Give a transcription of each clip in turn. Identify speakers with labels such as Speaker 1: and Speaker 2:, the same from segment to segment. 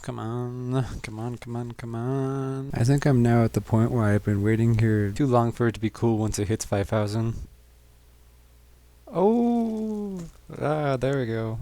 Speaker 1: Come on, come on, come on, come on. I think I'm now at the point where I've been waiting here too long for it to be cool once it hits 5,000. Oh, there we go.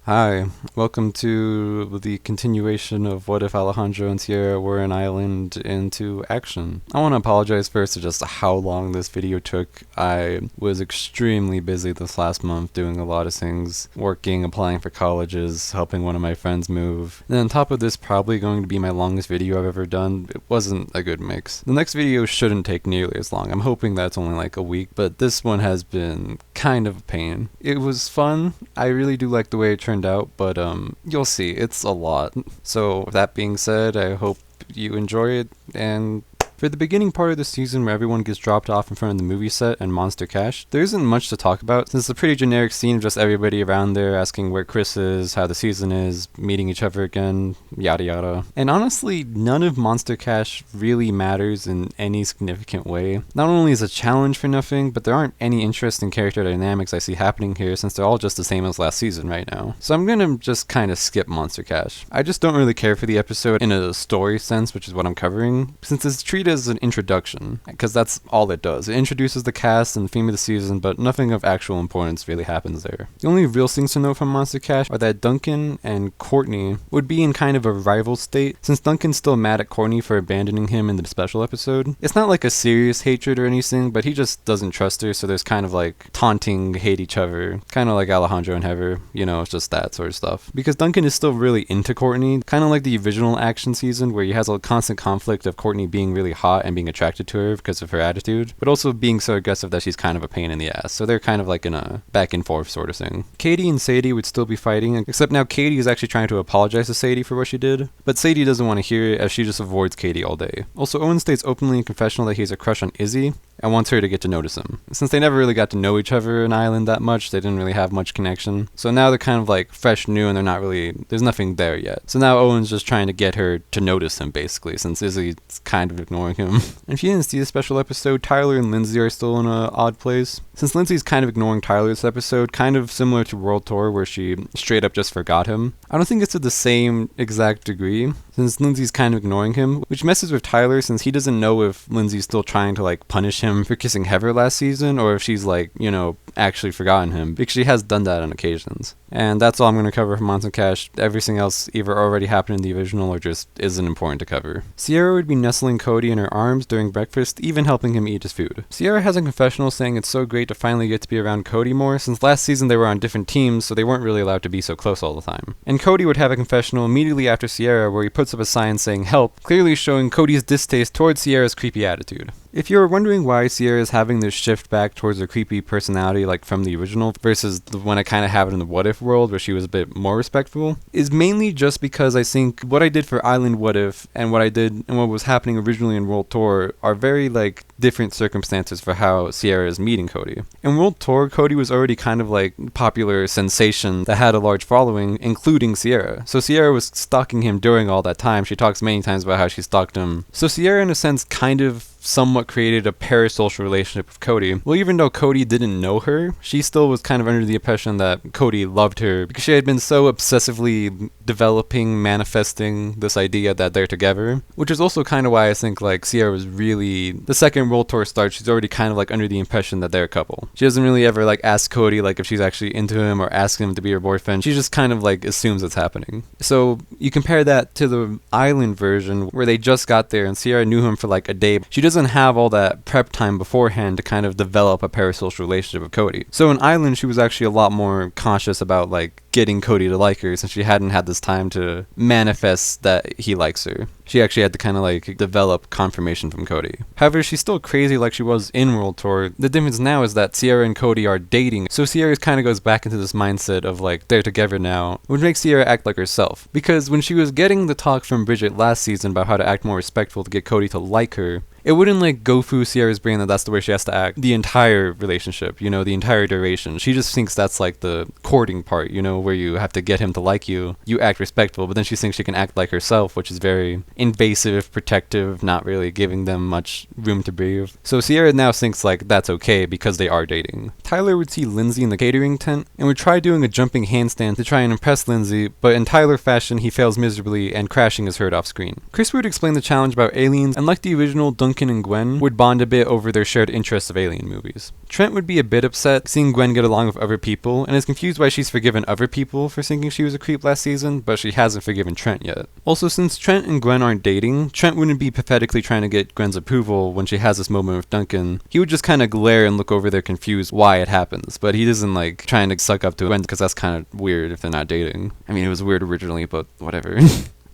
Speaker 1: Hi, welcome to the continuation of What If Alejandro and Sierra Were an Island into action. I want to apologize first for just how long this video took. I was extremely busy this last month doing a lot of things, working, applying for colleges, helping one of my friends move. And on top of this, probably going to be my longest video I've ever done. It wasn't a good mix. The next video shouldn't take nearly as long. I'm hoping that's only like a week, but this one has been kind of a pain. It was fun. I really do like the way it turned out, but you'll see, it's a lot. So that being said, I hope you enjoy it. And for the beginning part of the season where everyone gets dropped off in front of the movie set and Monster Cash, there isn't much to talk about since it's a pretty generic scene of just everybody around there asking where Chris is, how the season is, meeting each other again, yada yada. And honestly, none of Monster Cash really matters in any significant way. Not only is it a challenge for nothing, but there aren't any interesting character dynamics I see happening here since they're all just the same as last season right now. So I'm gonna just kind of skip Monster Cash. I just don't really care for the episode in a story sense, which is what I'm covering, since it's treated as an introduction, because that's all it does. It introduces the cast and the theme of the season, but nothing of actual importance really happens there. The only real things to note from Monster Cash are that Duncan and Courtney would be in kind of a rival state, since Duncan's still mad at Courtney for abandoning him in the special episode. It's not like a serious hatred or anything, but he just doesn't trust her, so there's kind of like taunting, hate each other, kind of like Alejandro and Heather, you know, it's just that sort of stuff. Because Duncan is still really into Courtney, kind of like the original action season where he has a constant conflict of Courtney being really hot and being attracted to her because of her attitude, but also being so aggressive that she's kind of a pain in the ass. So they're kind of like in a back and forth sort of thing. Katie and Sadie would still be fighting, except now Katie is actually trying to apologize to Sadie for what she did, but Sadie doesn't want to hear it as she just avoids Katie all day. Also, Owen states openly in confessional that he has a crush on Izzy and wants her to get to notice him. Since they never really got to know each other in Island that much, they didn't really have much connection. So now they're kind of like fresh new and they're not really, there's nothing there yet. So now Owen's just trying to get her to notice him basically, since Izzy's kind of ignoring him. And if you didn't see the special episode, Tyler and Lindsay are still in an odd place. Since Lindsay's kind of ignoring Tyler this episode, kind of similar to World Tour where she straight up just forgot him. I don't think it's to the same exact degree, since Lindsay's kind of ignoring him, which messes with Tyler since he doesn't know if Lindsay's still trying to like punish him for kissing Heather last season, or if she's like, you know, actually forgotten him, because she has done that on occasions. And that's all I'm going to cover from Monster Cash. Everything else either already happened in the original or just isn't important to cover. Sierra would be nestling Cody in her arms during breakfast, even helping him eat his food. Sierra has a confessional saying it's so great to finally get to be around Cody more, since last season they were on different teams, so they weren't really allowed to be so close all the time. And Cody would have a confessional immediately after Sierra where he puts up a sign saying help, clearly showing Cody's distaste towards Sierra's creepy attitude. If you're wondering why Sierra is having this shift back towards her creepy personality like from the original versus the one I kind of have in the What If world where she was a bit more respectful, is mainly just because I think what I did for Island What If and what I did and what was happening originally in World Tour are very like different circumstances for how Sierra is meeting Cody. In World Tour, Cody was already kind of like popular sensation that had a large following, including Sierra. So Sierra was stalking him during all that time. She talks many times about how she stalked him. So Sierra in a sense kind of somewhat created a parasocial relationship with Cody. Well, even though Cody didn't know her, she still was kind of under the impression that Cody loved her because she had been so obsessively developing, manifesting this idea that they're together, which is also kind of why I think like Sierra was really, the second World Tour starts, she's already kind of like under the impression that they're a couple. She doesn't really ever like ask Cody like if she's actually into him or ask him to be her boyfriend. She just kind of like assumes it's happening. So you compare that to the Island version where they just got there and Sierra knew him for like a day. She doesn't have all that prep time beforehand to kind of develop a parasocial relationship with Cody. So in Island, she was actually a lot more conscious about like getting Cody to like her since she hadn't had this time to manifest that he likes her. She actually had to kind of like develop confirmation from Cody. However, she's still crazy like she was in World Tour. The difference now is that Sierra and Cody are dating. So Sierra kind of goes back into this mindset of like they're together now, which makes Sierra act like herself. Because when she was getting the talk from Bridget last season about how to act more respectful to get Cody to like her, it wouldn't like go through Sierra's brain that that's the way she has to act the entire relationship, you know, the entire duration. She just thinks that's like the courting part, you know, where you have to get him to like you act respectful, but then she thinks she can act like herself, which is very invasive, protective, not really giving them much room to breathe. So Sierra now thinks like that's okay because they are dating. Tyler would see Lindsay in the catering tent and would try doing a jumping handstand to try and impress Lindsay, but in Tyler fashion he fails miserably and crashing is heard off screen. Chris would explain the challenge about aliens, and like the original, Duncan and Gwen would bond a bit over their shared interest of alien movies. Trent would be a bit upset seeing Gwen get along with other people and is confused why she's forgiven other people for thinking she was a creep last season, but she hasn't forgiven Trent yet. Also, since Trent and Gwen aren't dating, Trent wouldn't be pathetically trying to get Gwen's approval when she has this moment with Duncan. He would just kind of glare and look over there confused why it happens, but he isn't like trying to suck up to Gwen because that's kind of weird if they're not dating. I mean, it was weird originally, but whatever.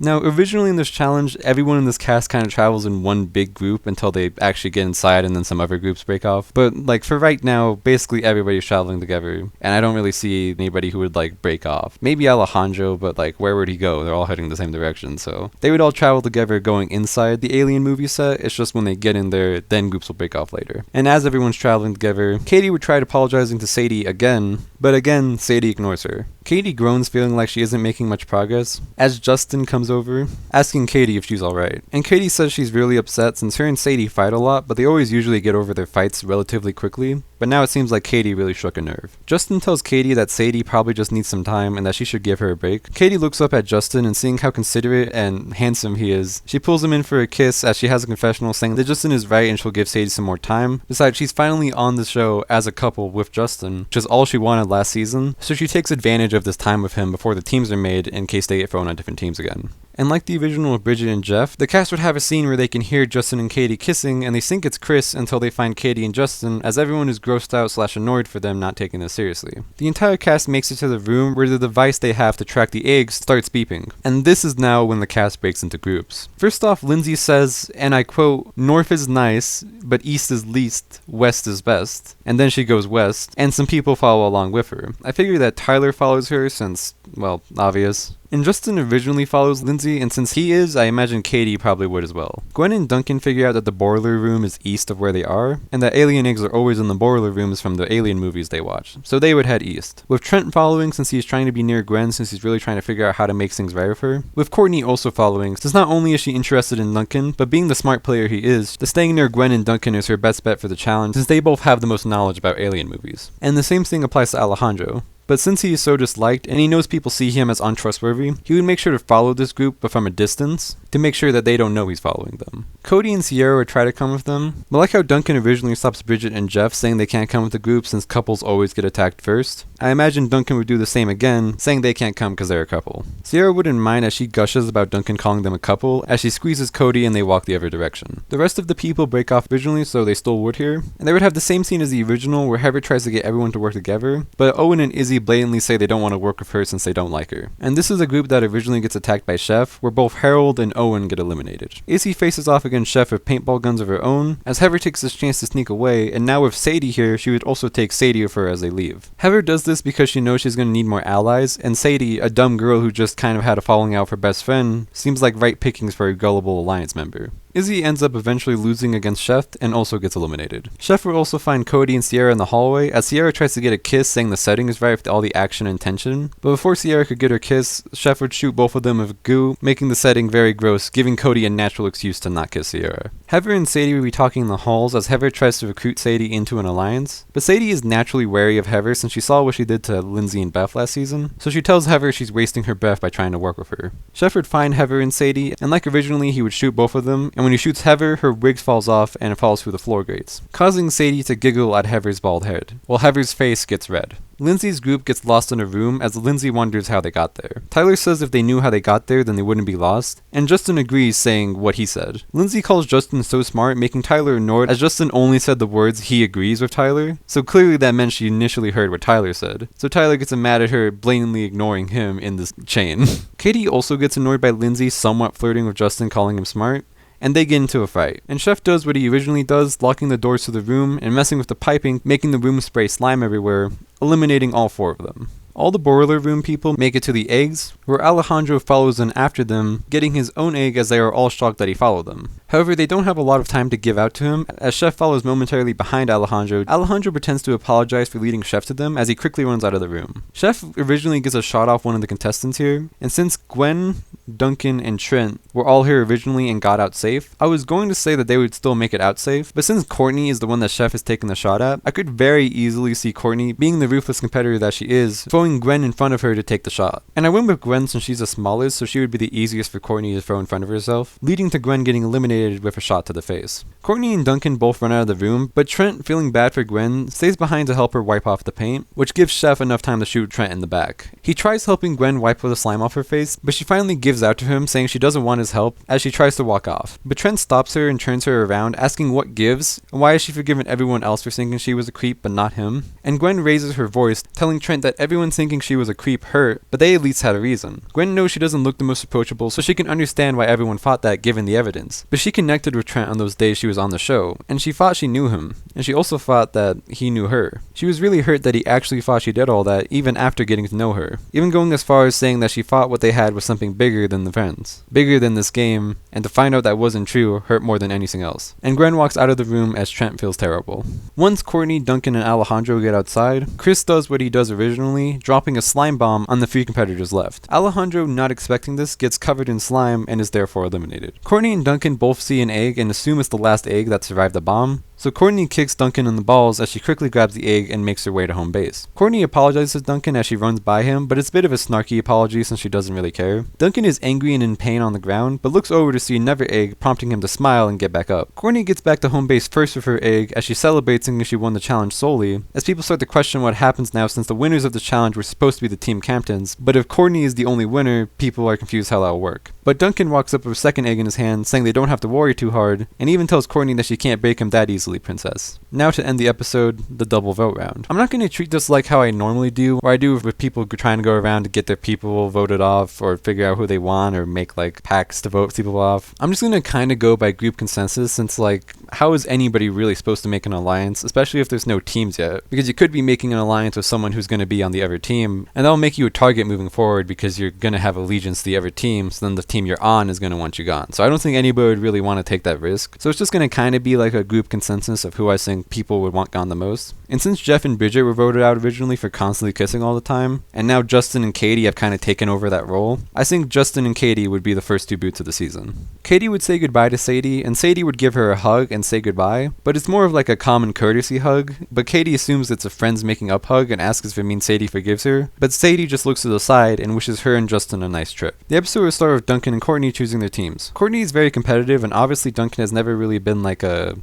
Speaker 1: Now, originally in this challenge, everyone in this cast kind of travels in one big group until they actually get inside and then some other groups break off. But, like, for right now, basically everybody's traveling together, and I don't really see anybody who would, like, break off. Maybe Alejandro, but, like, where would he go? They're all heading the same direction, so they would all travel together going inside the alien movie set. It's just when they get in there, then groups will break off later. And as everyone's traveling together, Katie would try apologizing to Sadie again, but again, Sadie ignores her. Katie groans, feeling like she isn't making much progress, as Justin comes over, asking Katie if she's alright. And Katie says she's really upset since her and Sadie fight a lot, but they always usually get over their fights relatively quickly. But now it seems like Katie really struck a nerve. Justin tells Katie that Sadie probably just needs some time and that she should give her a break. Katie looks up at Justin and seeing how considerate and handsome he is, she pulls him in for a kiss as she has a confessional saying that Justin is right and she'll give Sadie some more time. Besides, she's finally on the show as a couple with Justin, which is all she wanted last season, so she takes advantage of this time with him before the teams are made in case they get thrown on different teams again. And like the original of Bridget and Jeff, the cast would have a scene where they can hear Justin and Katie kissing and they think it's Chris until they find Katie and Justin, as everyone is grossed out / annoyed for them not taking this seriously. The entire cast makes it to the room where the device they have to track the eggs starts beeping. And this is now when the cast breaks into groups. First off, Lindsay says, and I quote, "North is nice, but east is least, west is best." And then she goes west, and some people follow along with her. I figure that Tyler follows her since, well, obvious. And Justin originally follows Lindsay, and since he is, I imagine Katie probably would as well. Gwen and Duncan figure out that the boiler room is east of where they are, and that alien eggs are always in the boiler rooms from the alien movies they watch, so they would head east. With Trent following since he's trying to be near Gwen since he's really trying to figure out how to make things right with her. With Courtney also following, since not only is she interested in Duncan, but being the smart player he is, the staying near Gwen and Duncan is her best bet for the challenge since they both have the most knowledge about alien movies. And the same thing applies to Alejandro. But since he is so disliked, and he knows people see him as untrustworthy, he would make sure to follow this group, but from a distance, to make sure that they don't know he's following them. Cody and Sierra would try to come with them, but like how Duncan originally stops Bridget and Jeff saying they can't come with the group since couples always get attacked first, I imagine Duncan would do the same again, saying they can't come because they're a couple. Sierra wouldn't mind as she gushes about Duncan calling them a couple, as she squeezes Cody and they walk the other direction. The rest of the people break off originally, so they still would here, and they would have the same scene as the original where Heather tries to get everyone to work together, but Owen and Izzy blatantly say they don't want to work with her since they don't like her. And this is a group that originally gets attacked by Chef, where both Harold and Owen get eliminated. Izzy faces off against Chef with paintball guns of her own, as Heather takes this chance to sneak away, and now with Sadie here, she would also take Sadie with her as they leave. Heather does this because she knows she's going to need more allies, and Sadie, a dumb girl who just kind of had a falling out with her best friend, seems like right pickings for a gullible alliance member. Izzy ends up eventually losing against Chef and also gets eliminated. Chef will also find Cody and Sierra in the hallway as Sierra tries to get a kiss saying the setting is right with all the action and tension, but before Sierra could get her kiss, Chef would shoot both of them with goo, making the setting very gross, giving Cody a natural excuse to not kiss Sierra. Heather and Sadie will be talking in the halls as Heather tries to recruit Sadie into an alliance, but Sadie is naturally wary of Heather since she saw what she did to Lindsay and Beth last season, so she tells Heather she's wasting her breath by trying to work with her. Chef would find Heather and Sadie, and like originally he would shoot both of them, and when he shoots Heather, her wig falls off and it falls through the floor grates, causing Sadie to giggle at Heather's bald head, while Heather's face gets red. Lindsay's group gets lost in a room as Lindsay wonders how they got there. Tyler says if they knew how they got there, then they wouldn't be lost, and Justin agrees, saying what he said. Lindsay calls Justin so smart, making Tyler annoyed as Justin only said the words he agrees with Tyler, so clearly that meant she initially heard what Tyler said. So Tyler gets mad at her blatantly ignoring him in this chain. Katie also gets annoyed by Lindsay somewhat flirting with Justin calling him smart, and they get into a fight. And Chef does what he originally does, locking the doors to the room and messing with the piping, making the room spray slime everywhere, eliminating all 4 of them. All the boiler room people make it to the eggs, where Alejandro follows in after them, getting his own egg as they are all shocked that he followed them. However, they don't have a lot of time to give out to him, as Chef follows momentarily behind Alejandro. Alejandro pretends to apologize for leading Chef to them as he quickly runs out of the room. Chef originally gets a shot off one of the contestants here, and since Gwen, Duncan, and Trent were all here originally and got out safe, I was going to say that they would still make it out safe, but since Courtney is the one that Chef is taking the shot at, I could very easily see Courtney, being the ruthless competitor that she is, throwing Gwen in front of her to take the shot. And I went with Gwen since she's the smallest, so she would be the easiest for Courtney to throw in front of herself, leading to Gwen getting eliminated with a shot to the face. Courtney and Duncan both run out of the room, but Trent, feeling bad for Gwen, stays behind to help her wipe off the paint, which gives Chef enough time to shoot Trent in the back. He tries helping Gwen wipe the slime off her face, but she finally gives out to him, saying she doesn't want his help, as she tries to walk off. But Trent stops her and turns her around, asking what gives, and why has she forgiven everyone else for thinking she was a creep but not him. And Gwen raises her voice, telling Trent that everyone thinking she was a creep hurt, but they at least had a reason. Gwen knows she doesn't look the most approachable, so she can understand why everyone thought that given the evidence. But she connected with Trent on those days she was on the show, and she thought she knew him, and she also thought that he knew her. She was really hurt that he actually thought she did all that even after getting to know her, even going as far as saying that she thought what they had was something bigger than the friends, bigger than this game, and to find out that wasn't true hurt more than anything else. And Gwen walks out of the room as Trent feels terrible. Once Courtney, Duncan, and Alejandro get outside, Chris does what he does originally, dropping a slime bomb on the 3 competitors left. Alejandro, not expecting this, gets covered in slime and is therefore eliminated. Courtney and Duncan both see an egg and assume it's the last egg that survived the bomb, so Courtney kicks Duncan in the balls as she quickly grabs the egg and makes her way to home base. Courtney apologizes to Duncan as she runs by him, but it's a bit of a snarky apology since she doesn't really care. Duncan is angry and in pain on the ground, but looks over to see another egg, prompting him to smile and get back up. Courtney gets back to home base first with her egg as she celebrates thinking she won the challenge solely, as people start to question what happens now since the winners of the challenge were supposed to be the team captains, but if Courtney is the only winner, people are confused how that'll work. But Duncan walks up with a second egg in his hand, saying they don't have to worry too hard, and even tells Courtney that she can't break him that easily, princess. Now to end the episode, the double vote round. I'm not going to treat this like how I normally do, or I do with people trying to go around to get their people voted off, or figure out who they want, or make like packs to vote people off. I'm just going to kind of go by group consensus, since like, how is anybody really supposed to make an alliance, especially if there's no teams yet? Because you could be making an alliance with someone who's going to be on the other team, and that'll make you a target moving forward because you're going to have allegiance to the other team, so then the team you're on is going to want you gone. So I don't think anybody would really want to take that risk. So it's just going to kind of be like a group consensus of who I think people would want gone the most. And since Jeff and Bridget were voted out originally for constantly kissing all the time, and now Justin and Katie have kind of taken over that role, I think Justin and Katie would be the first 2 boots of the season. Katie would say goodbye to Sadie, and Sadie would give her a hug and say goodbye, but it's more of like a common courtesy hug, but Katie assumes it's a friends making up hug and asks if it means Sadie forgives her, but Sadie just looks to the side and wishes her and Justin a nice trip. The episode will start with Duncan and Courtney choosing their teams. Courtney is very competitive, and obviously Duncan has never really been like a,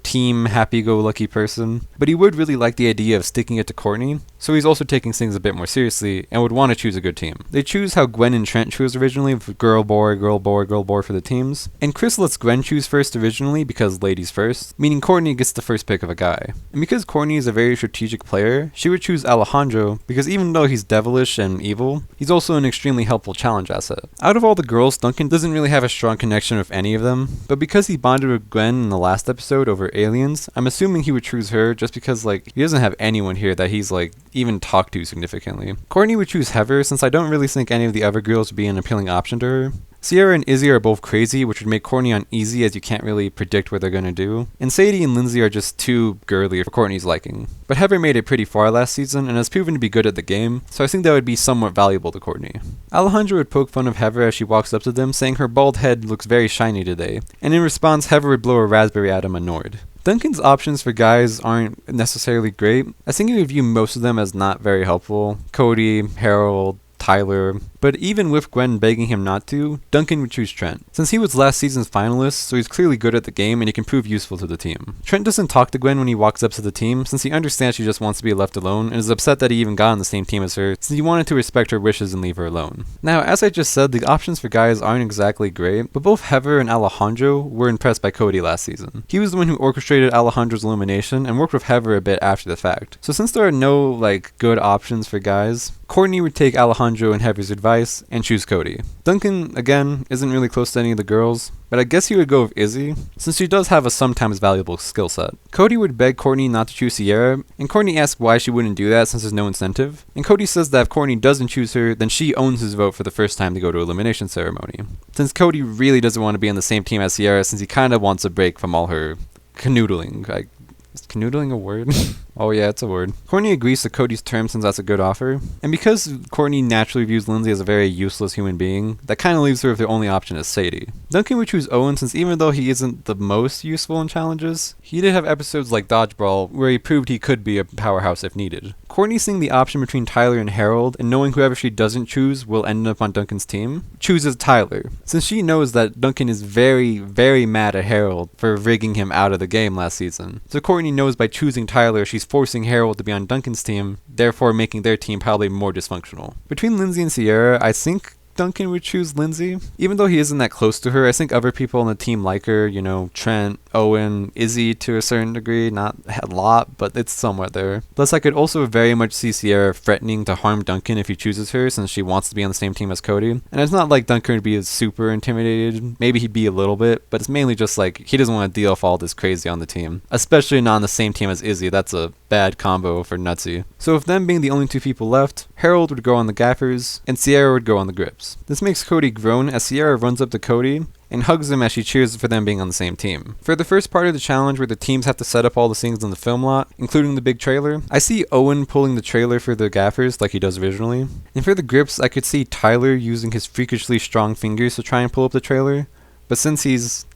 Speaker 1: team happy-go-lucky person, but he would really like the idea of sticking it to Courtney, so he's also taking things a bit more seriously and would want to choose a good team. They choose how Gwen and Trent chose originally, with girl, boy, girl, boy, girl, boy for the teams, and Chris lets Gwen choose first originally because ladies first, meaning Courtney gets the first pick of a guy. And because Courtney is a very strategic player, she would choose Alejandro because even though he's devilish and evil, he's also an extremely helpful challenge asset. Out of all the girls, Duncan doesn't really have a strong connection with any of them, but because he bonded with Gwen in the last episode over aliens, I'm assuming he would choose her just because he doesn't have anyone here that he's even talked to significantly. Courtney would choose Heather since I don't really think any of the other girls would be an appealing option to her. Sierra and Izzy are both crazy, which would make Courtney uneasy as you can't really predict what they're going to do. And Sadie and Lindsay are just too girly for Courtney's liking. But Heather made it pretty far last season and has proven to be good at the game, so I think that would be somewhat valuable to Courtney. Alejandro would poke fun of Heather as she walks up to them, saying her bald head looks very shiny today, and in response Heather would blow a raspberry at him annoyed. Duncan's options for guys aren't necessarily great. I think he would view most of them as not very helpful. Cody, Harold, Tyler, but even with Gwen begging him not to, Duncan would choose Trent, since he was last season's finalist, so he's clearly good at the game and he can prove useful to the team. Trent doesn't talk to Gwen when he walks up to the team, since he understands she just wants to be left alone and is upset that he even got on the same team as her, since he wanted to respect her wishes and leave her alone. Now, as I just said, the options for guys aren't exactly great, but both Heather and Alejandro were impressed by Cody last season. He was the one who orchestrated Alejandro's elimination and worked with Heather a bit after the fact. So since there are no good options for guys, Courtney would take Alejandro and Heather's advice and choose Cody. Duncan, again, isn't really close to any of the girls, but I guess he would go with Izzy, since she does have a sometimes valuable skill set. Cody would beg Courtney not to choose Sierra, and Courtney asks why she wouldn't do that since there's no incentive, and Cody says that if Courtney doesn't choose her, then she owns his vote for the first time to go to elimination ceremony. Since Cody really doesn't want to be on the same team as Sierra since he kinda wants a break from all her canoodling. Is canoodling a word? Oh yeah, it's a word. Courtney agrees to Cody's terms since that's a good offer, and because Courtney naturally views Lindsay as a very useless human being, that kinda leaves her with their only option as Sadie. Duncan would choose Owen since even though he isn't the most useful in challenges, he did have episodes like Dodgeball where he proved he could be a powerhouse if needed. Courtney seeing the option between Tyler and Harold, and knowing whoever she doesn't choose will end up on Duncan's team, chooses Tyler, since she knows that Duncan is very, very mad at Harold for rigging him out of the game last season. So Courtney knows by choosing Tyler she's forcing Harold to be on Duncan's team, therefore making their team probably more dysfunctional. Between Lindsay and Sierra, I think Duncan would choose Lindsay. Even though he isn't that close to her, I think other people on the team like her, you know, Trent, Owen, Izzy to a certain degree, not a lot, but it's somewhat there. Plus, I could also very much see Sierra threatening to harm Duncan if he chooses her, since she wants to be on the same team as Cody. And it's not like Duncan would be super intimidated, maybe he'd be a little bit, but it's mainly just like, he doesn't want to deal with all this crazy on the team. Especially not on the same team as Izzy, that's a bad combo for Nutsy. So with them being the only two people left, Harold would go on the gaffers, and Sierra would go on the grips. This makes Cody groan as Sierra runs up to Cody and hugs him as she cheers for them being on the same team. For the first part of the challenge where the teams have to set up all the things in the film lot, including the big trailer, I see Owen pulling the trailer for the gaffers like he does visually. And for the grips, I could see Tyler using his freakishly strong fingers to try and pull up the trailer, but since he's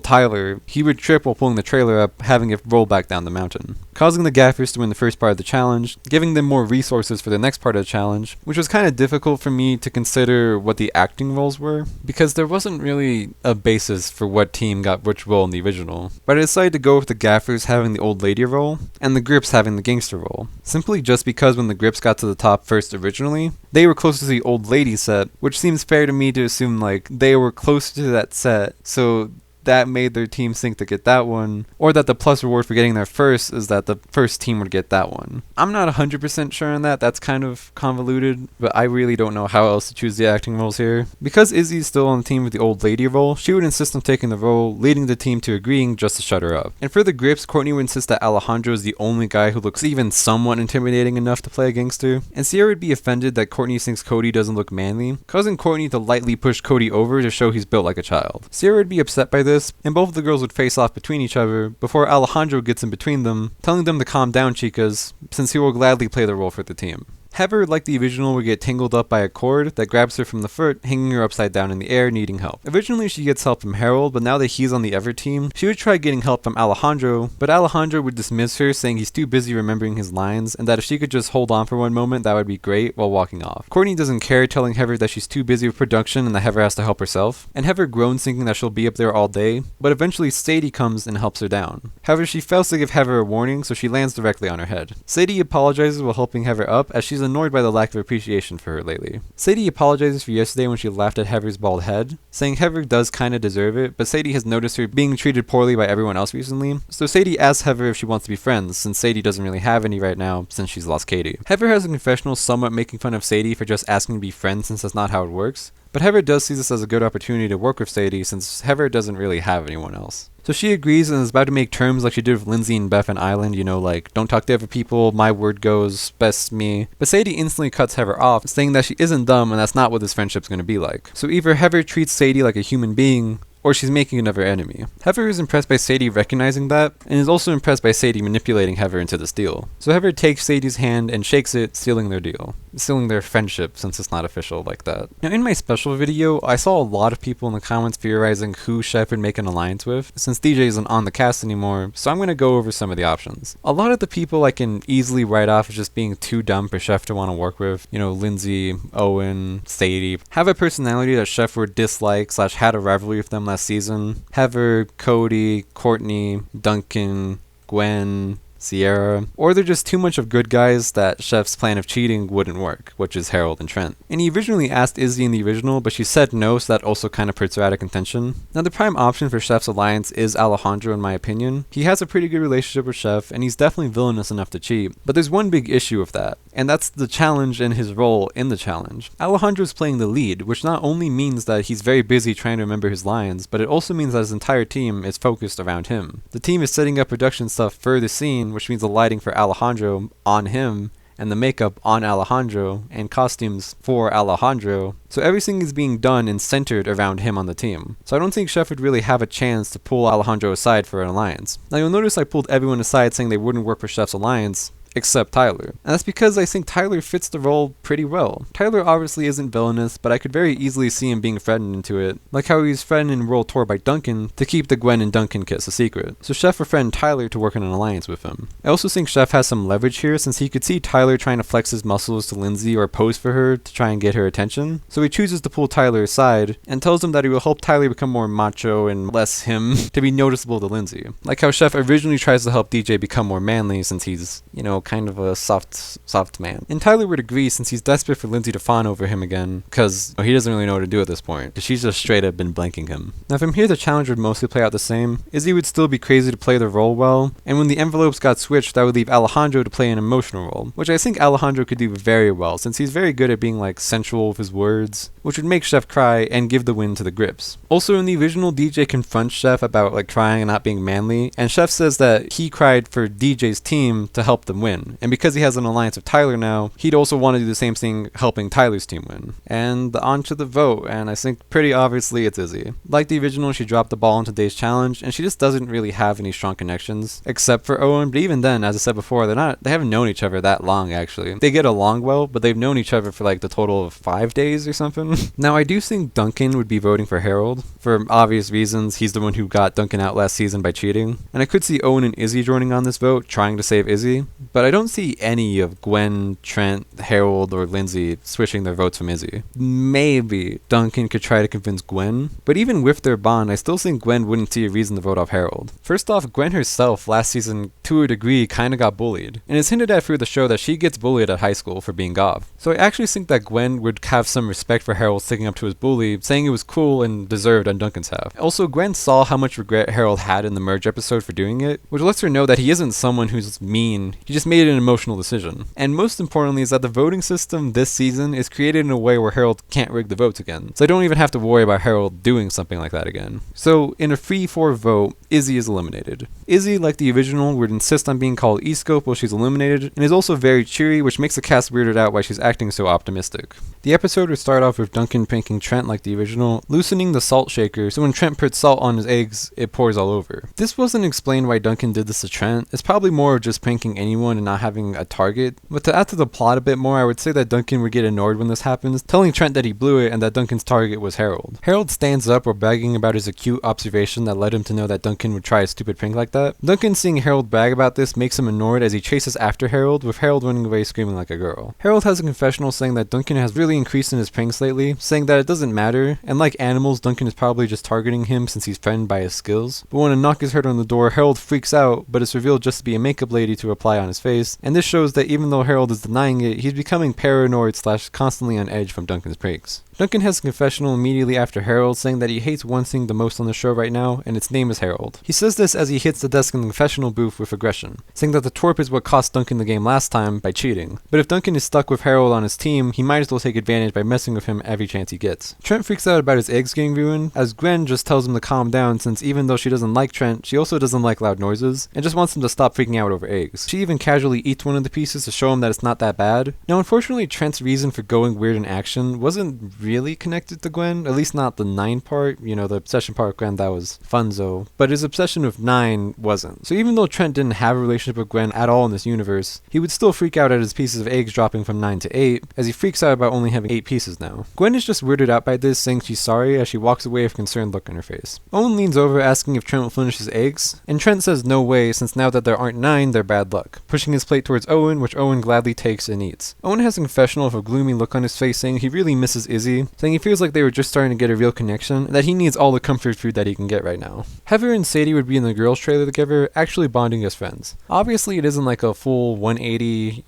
Speaker 1: Tyler, he would trip while pulling the trailer up, having it roll back down the mountain, causing the gaffers to win the first part of the challenge, giving them more resources for the next part of the challenge, which was kind of difficult for me to consider what the acting roles were, because there wasn't really a basis for what team got which role in the original. But I decided to go with the gaffers having the old lady role, and the grips having the gangster role, simply just because when the grips got to the top first originally, they were closer to the old lady set, which seems fair to me to assume like they were closer to that set, so that made their team think to get that one, or that the plus reward for getting there first is that the first team would get that one. I'm not 100% sure on that, that's kind of convoluted, but I really don't know how else to choose the acting roles here. Because Izzy's still on the team with the old lady role, she would insist on taking the role, leading the team to agreeing just to shut her up. And for the grips, Courtney would insist that Alejandro is the only guy who looks even somewhat intimidating enough to play a gangster, and Sierra would be offended that Courtney thinks Cody doesn't look manly, causing Courtney to lightly push Cody over to show he's built like a child. Sierra would be upset by this, and both of the girls would face off between each other before Alejandro gets in between them, telling them to calm down, chicas, since he will gladly play the role for the team. Heather, like the original, would get tangled up by a cord that grabs her from the foot, hanging her upside down in the air, needing help. Originally, she gets help from Harold, but now that he's on the other team, she would try getting help from Alejandro, but Alejandro would dismiss her, saying he's too busy remembering his lines, and that if she could just hold on for one moment, that would be great, while walking off. Courtney doesn't care, telling Heather that she's too busy with production and that Heather has to help herself, and Heather groans thinking that she'll be up there all day, but eventually Sadie comes and helps her down. However, she fails to give Heather a warning, so she lands directly on her head. Sadie apologizes while helping Heather up, as she's annoyed by the lack of appreciation for her lately. Sadie apologizes for yesterday when she laughed at Heather's bald head, saying Heather does kinda deserve it, but Sadie has noticed her being treated poorly by everyone else recently, so Sadie asks Heather if she wants to be friends, since Sadie doesn't really have any right now since she's lost Katie. Heather has a confessional somewhat making fun of Sadie for just asking to be friends since that's not how it works, but Heather does see this as a good opportunity to work with Sadie since Heather doesn't really have anyone else. So she agrees and is about to make terms like she did with Lindsay and Beth and Island, you know, like, don't talk to other people, my word goes, best me. But Sadie instantly cuts Heather off, saying that she isn't dumb and that's not what this friendship's gonna be like. So either Heather treats Sadie like a human being, or she's making another enemy. Heather is impressed by Sadie recognizing that, and is also impressed by Sadie manipulating Heather into this deal. So Heather takes Sadie's hand and shakes it, sealing their deal. Sealing their friendship, since it's not official like that. Now in my special video, I saw a lot of people in the comments theorizing who Chef would make an alliance with, since DJ isn't on the cast anymore, so I'm gonna go over some of the options. A lot of the people I can easily write off as just being too dumb for Chef to want to work with, you know, Lindsay, Owen, Sadie, have a personality that Chef would dislike / had a rivalry with them last season. Heather, Cody, Courtney, Duncan, Gwen, Sierra, or they're just too much of good guys that Chef's plan of cheating wouldn't work, which is Harold and Trent. And he originally asked Izzy in the original, but she said no, so that also kind of puts her out of contention. Now the prime option for Chef's alliance is Alejandro in my opinion. He has a pretty good relationship with Chef, and he's definitely villainous enough to cheat, but there's one big issue with that, and that's the challenge and his role in the challenge. Alejandro's playing the lead, which not only means that he's very busy trying to remember his lines, but it also means that his entire team is focused around him. The team is setting up production stuff for the scene, which means the lighting for Alejandro on him, and the makeup on Alejandro, and costumes for Alejandro. So everything is being done and centered around him on the team. So I don't think Chef would really have a chance to pull Alejandro aside for an alliance. Now you'll notice I pulled everyone aside saying they wouldn't work for Chef's alliance, except Tyler. And that's because I think Tyler fits the role pretty well. Tyler obviously isn't villainous, but I could very easily see him being threatened into it, like how he's threatened in World Tour by Duncan to keep the Gwen and Duncan kiss a secret. So Chef would threaten Tyler to work in an alliance with him. I also think Chef has some leverage here since he could see Tyler trying to flex his muscles to Lindsay or pose for her to try and get her attention. So he chooses to pull Tyler aside and tells him that he will help Tyler become more macho and less him to be noticeable to Lindsay. Like how Chef originally tries to help DJ become more manly since he's, kind of a soft man. And Tyler would agree since he's desperate for Lindsay to fawn over him again, because he doesn't really know what to do at this point, because she's just straight up been blanking him. Now from here the challenge would mostly play out the same. Izzy would still be crazy to play the role well, and when the envelopes got switched that would leave Alejandro to play an emotional role, which I think Alejandro could do very well since he's very good at being sensual with his words, which would make Chef cry and give the win to the Grips. Also in the original, DJ confronts Chef about crying and not being manly, and Chef says that he cried for DJ's team to help them win, and because he has an alliance with Tyler now, he'd also want to do the same thing helping Tyler's team win. And on to the vote, and I think pretty obviously it's Izzy. Like the original, she dropped the ball in today's challenge, and she just doesn't really have any strong connections, except for Owen, but even then, as I said before, they haven't known each other that long actually. They get along well, but they've known each other for the total of 5 days or something. Now I do think Duncan would be voting for Harold, for obvious reasons. He's the one who got Duncan out last season by cheating, and I could see Owen and Izzy joining on this vote, trying to save Izzy, but I don't see any of Gwen, Trent, Harold, or Lindsay switching their votes from Izzy. Maybe Duncan could try to convince Gwen, but even with their bond, I still think Gwen wouldn't see a reason to vote off Harold. First off, Gwen herself last season, to a degree, kinda got bullied, and it's hinted at through the show that she gets bullied at high school for being goth. So I actually think that Gwen would have some respect for Harold sticking up to his bully, saying it was cool and deserved on Duncan's half. Also, Gwen saw how much regret Harold had in the merge episode for doing it, which lets her know that he isn't someone who's mean, he just made an emotional decision. And most importantly is that the voting system this season is created in a way where Harold can't rig the votes again, so I don't even have to worry about Harold doing something like that again. So in a 3-4 vote, Izzy is eliminated. Izzy, like the original, would insist on being called E-Scope while she's eliminated, and is also very cheery, which makes the cast weirded out why she's acting so optimistic. The episode would start off with Duncan pranking Trent like the original, loosening the salt shaker, so when Trent puts salt on his eggs, it pours all over. This wasn't explained why Duncan did this to Trent. It's probably more of just pranking anyone and not having a target. But to add to the plot a bit more, I would say that Duncan would get annoyed when this happens, telling Trent that he blew it and that Duncan's target was Harold. Harold stands up while bragging about his acute observation that led him to know that Duncan would try a stupid prank like that. Duncan seeing Harold brag about this makes him annoyed as he chases after Harold, with Harold running away screaming like a girl. Harold has a confessional saying that Duncan has really increased in his pranks lately, saying that it doesn't matter, and like animals, Duncan is probably just targeting him since he's threatened by his skills. But when a knock is heard on the door, Harold freaks out, but it's revealed just to be a makeup lady to apply on his face, and this shows that even though Harold is denying it, he's becoming paranoid / constantly on edge from Duncan's pranks. Duncan has a confessional immediately after Harold, saying that he hates one thing the most on the show right now, and its name is Harold. He says this as he hits the desk in the confessional booth with aggression, saying that the twerp is what cost Duncan the game last time by cheating. But if Duncan is stuck with Harold on his team, he might as well take advantage by messing with him every chance he gets. Trent freaks out about his eggs getting ruined, as Gwen just tells him to calm down since even though she doesn't like Trent, she also doesn't like loud noises, and just wants him to stop freaking out over eggs. She even casually eats one of the pieces to show him that it's not that bad. Now unfortunately, Trent's reason for going weird in action wasn't really connected to Gwen, at least not the 9 part, the obsession part with Gwen, that was funzo, but his obsession with 9 wasn't. So even though Trent didn't have a relationship with Gwen at all in this universe, he would still freak out at his pieces of eggs dropping from 9 to 8, as he freaks out about only having 8 pieces now. Gwen is just weirded out by this, saying she's sorry as she walks away with a concerned look on her face. Owen leans over asking if Trent will finish his eggs, and Trent says no way since now that there aren't 9, they're bad luck, pushing his plate towards Owen, which Owen gladly takes and eats. Owen has a confessional with a gloomy look on his face saying he really misses Izzy Lindsay, saying he feels like they were just starting to get a real connection, and that he needs all the comfort food that he can get right now. Heather and Sadie would be in the girls' trailer together, actually bonding as friends. Obviously, it isn't like a full 180,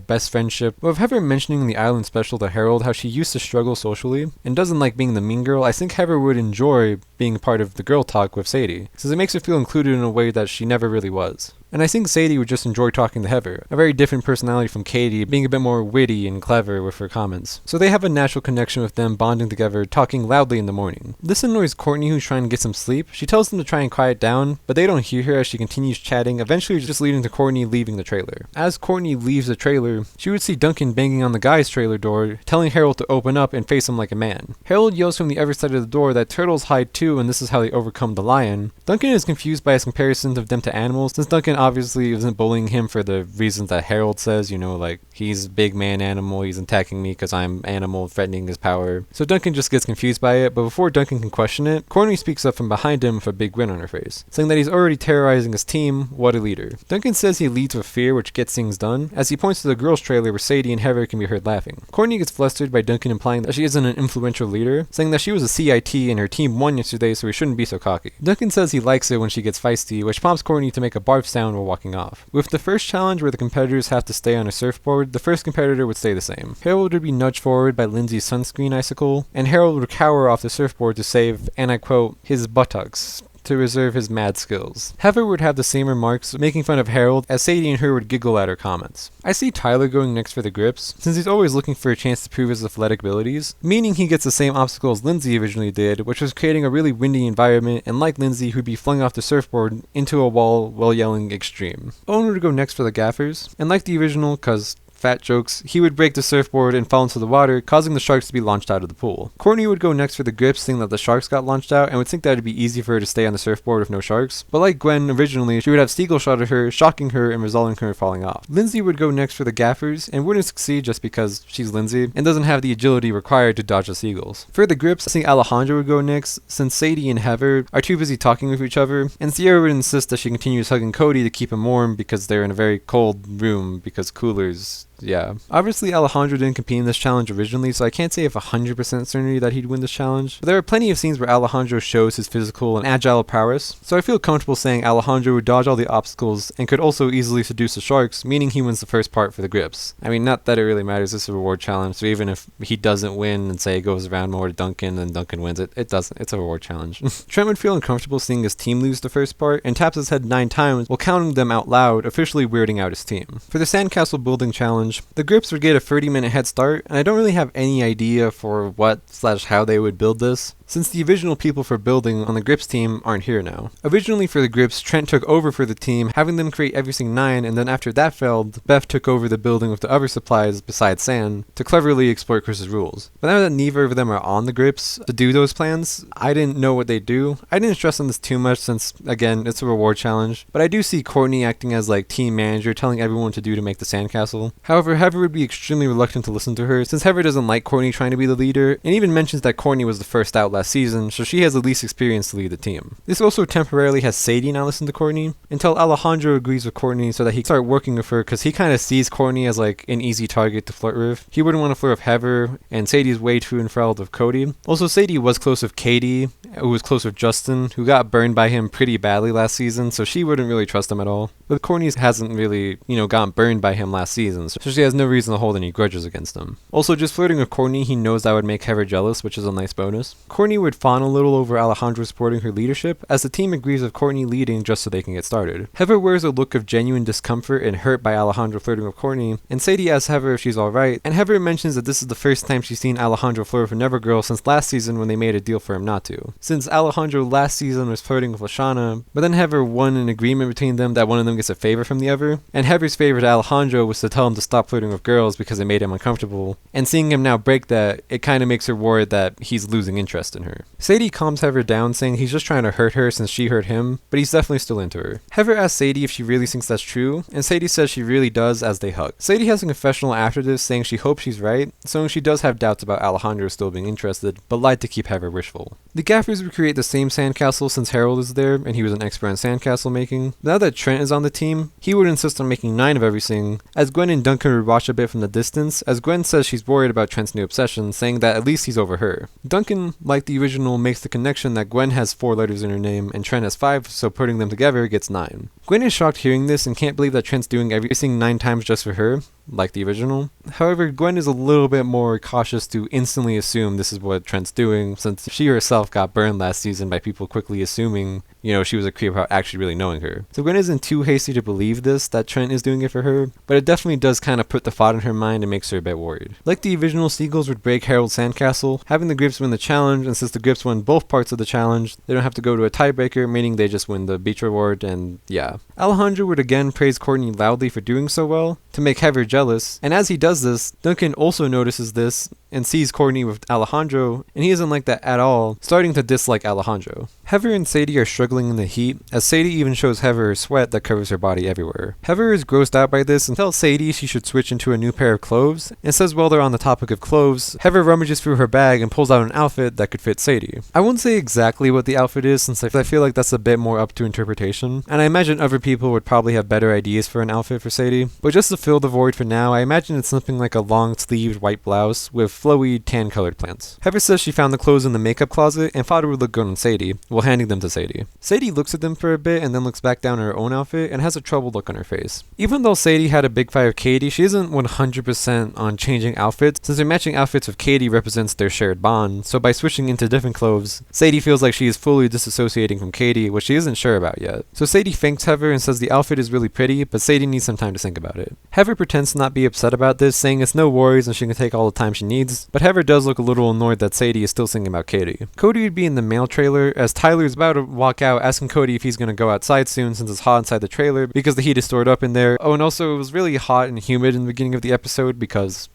Speaker 1: best friendship, but with Heather mentioning in the Island special to Harold how she used to struggle socially and doesn't like being the mean girl, I think Heather would enjoy being part of the girl talk with Sadie, since it makes her feel included in a way that she never really was. And I think Sadie would just enjoy talking to Heather, a very different personality from Katie, being a bit more witty and clever with her comments. So they have a natural connection with them bonding together, talking loudly in the morning. This annoys Courtney, who's trying to get some sleep. She tells them to try and quiet down, but they don't hear her as she continues chatting, eventually just leading to Courtney leaving the trailer. As Courtney leaves the trailer, she would see Duncan banging on the guy's trailer door, telling Harold to open up and face him like a man. Harold yells from the other side of the door that turtles hide too, and this is how they overcome the lion. Duncan is confused by his comparison of them to animals, since Duncan obviously isn't bullying him for the reasons that Harold says, like he's big man animal, he's attacking me because I'm animal, threatening his power. So Duncan just gets confused by it, but before Duncan can question it, Courtney speaks up from behind him with a big grin on her face, saying that he's already terrorizing his team. What a leader. Duncan says he leads with fear, which gets things done, as he points to the girls' trailer where Sadie and Heather can be heard laughing. Courtney gets flustered by Duncan implying that she isn't an influential leader, saying that she was a CIT and her team won yesterday, so he shouldn't be so cocky. Duncan says he likes it when she gets feisty, which prompts Courtney to make a barf sound while walking off. With the first challenge where the competitors have to stay on a surfboard, the first competitor would stay the same. Harold would be nudged forward by Lindsay's sunscreen icicle, and Harold would cower off the surfboard to save, and I quote, his buttocks, to reserve his mad skills. Heather would have the same remarks, making fun of Harold, as Sadie and her would giggle at her comments. I see Tyler going next for the grips, since he's always looking for a chance to prove his athletic abilities, meaning he gets the same obstacle as Lindsay originally did, which was creating a really windy environment, and like Lindsay, who'd be flung off the surfboard into a wall while yelling extreme. Owen would go next for the gaffers, and like the original, cause fat jokes, he would break the surfboard and fall into the water, causing the sharks to be launched out of the pool. Courtney would go next for the grips, saying that the sharks got launched out, and would think that it'd be easy for her to stay on the surfboard with no sharks. But like Gwen originally, she would have Steagle shot at her, shocking her and resulting in her falling off. Lindsay would go next for the gaffers, and wouldn't succeed just because she's Lindsay, and doesn't have the agility required to dodge the seagulls. For the grips, I think Alejandro would go next, since Sadie and Heather are too busy talking with each other, and Sierra would insist that she continues hugging Cody to keep him warm because they're in a very cold room, because coolers. Yeah. Obviously, Alejandro didn't compete in this challenge originally, so I can't say with 100% certainty that he'd win this challenge. But there are plenty of scenes where Alejandro shows his physical and agile prowess, so I feel comfortable saying Alejandro would dodge all the obstacles and could also easily seduce the sharks, meaning he wins the first part for the grips. I mean, not that it really matters, this is a reward challenge, so even if he doesn't win and say it goes around more to Duncan and Duncan wins it doesn't. It's a reward challenge. Trent would feel uncomfortable seeing his team lose the first part and taps his head 9 times while counting them out loud, officially weirding out his team. For the sandcastle building challenge, the grips would get a 30-minute head start, and I don't really have any idea for what/how they would build this, since the original people for building on the grips team aren't here now. Originally for the grips, Trent took over for the team, having them create everything 9, and then after that failed, Beth took over the building with the other supplies besides sand to cleverly exploit Chris's rules. But now that neither of them are on the grips to do those plans, I didn't know what they do. I didn't stress on this too much since, again, it's a reward challenge, but I do see Courtney acting as like team manager, telling everyone what to do to make the sandcastle. However, Heather would be extremely reluctant to listen to her, since Heather doesn't like Courtney trying to be the leader, and even mentions that Courtney was the first out last season, so she has the least experience to lead the team. This also temporarily has Sadie not listen to Courtney, until Alejandro agrees with Courtney so that he can start working with her, because he kind of sees Courtney as like an easy target to flirt with. He wouldn't want to flirt with Heather, and Sadie's way too enthralled with Cody. Also, Sadie was close with Katie, who was close with Justin, who got burned by him pretty badly last season, so she wouldn't really trust him at all. But Courtney hasn't really, gotten burned by him last season, so she has no reason to hold any grudges against him. Also, just flirting with Courtney, he knows that would make Heather jealous, which is a nice bonus. Courtney would fawn a little over Alejandro supporting her leadership, as the team agrees with Courtney leading just so they can get started. Heather wears a look of genuine discomfort and hurt by Alejandro flirting with Courtney, and Sadie asks Heather if she's alright, and Heather mentions that this is the first time she's seen Alejandro flirt with another girl since last season when they made a deal for him not to. Since Alejandro last season was flirting with Lashana, but then Heather won an agreement between them that one of them gets a favor from the other, and Heather's favor to Alejandro was to tell him to stop flirting with girls because it made him uncomfortable, and seeing him now break that, it kind of makes her worried that he's losing interest in her. Sadie calms Heather down, saying he's just trying to hurt her since she hurt him, but he's definitely still into her. Heather asks Sadie if she really thinks that's true, and Sadie says she really does as they hug. Sadie has a confessional after this saying she hopes she's right, so she does have doubts about Alejandro still being interested, but lied to keep Heather wishful. The gaffers recreate the same sandcastle since Harold is there, and he was an expert on sandcastle making. Now that Trent is on the team, he would insist on making 9 of everything, as Gwen and Duncan would watch a bit from the distance, as Gwen says she's worried about Trent's new obsession, saying that at least he's over her. Duncan, like the original, makes the connection that Gwen has 4 letters in her name and Trent has 5, so putting them together gets 9. Gwen is shocked hearing this and can't believe that Trent's doing everything 9 times just for her, like the original. However, Gwen is a little bit more cautious to instantly assume this is what Trent's doing, since she herself got burned last season by people quickly assuming, she was a creep without actually really knowing her. So Gwen isn't too hasty to believe this, that Trent is doing it for her, but it definitely does kind of put the thought in her mind and makes her a bit worried. Like the original, Seagulls would break Harold's sandcastle, having the Grips win the challenge, and since the Grips won both parts of the challenge, they don't have to go to a tiebreaker, meaning they just win the beach reward, and yeah. Alejandro would again praise Courtney loudly for doing so well, to make Heather jealous, and as he does this, Duncan also notices this and sees Courtney with Alejandro, and he isn't like that at all, starting to dislike Alejandro. Heather and Sadie are struggling in the heat, as Sadie even shows Heather her sweat that covers her body everywhere. Heather is grossed out by this and tells Sadie she should switch into a new pair of clothes, and says while they're on the topic of clothes, Heather rummages through her bag and pulls out an outfit that could fit Sadie. I won't say exactly what the outfit is, since I feel like that's a bit more up to interpretation, and I imagine other people would probably have better ideas for an outfit for Sadie, but just to fill the void for now, I imagine it's something like a long-sleeved white blouse with flowy tan-colored plants. Heather says she found the clothes in the makeup closet and thought it would look good on Sadie, while handing them to Sadie. Sadie looks at them for a bit and then looks back down at her own outfit and has a troubled look on her face. Even though Sadie had a big fight with Katie, she isn't 100% on changing outfits, since their matching outfits with Katie represents their shared bond, so by switching into different clothes, Sadie feels like she is fully disassociating from Katie, which she isn't sure about yet. So Sadie thanks Heather and says the outfit is really pretty, but Sadie needs some time to think about it. Heather pretends to not be upset about this, saying it's no worries and she can take all the time she needs, but Heather does look a little annoyed that Sadie is still thinking about Katie. Cody would be in the mail trailer as Tyler is about to walk out, asking Cody if he's going to go outside soon since it's hot inside the trailer because the heat is stored up in there. Oh, and also it was really hot and humid in the beginning of the episode because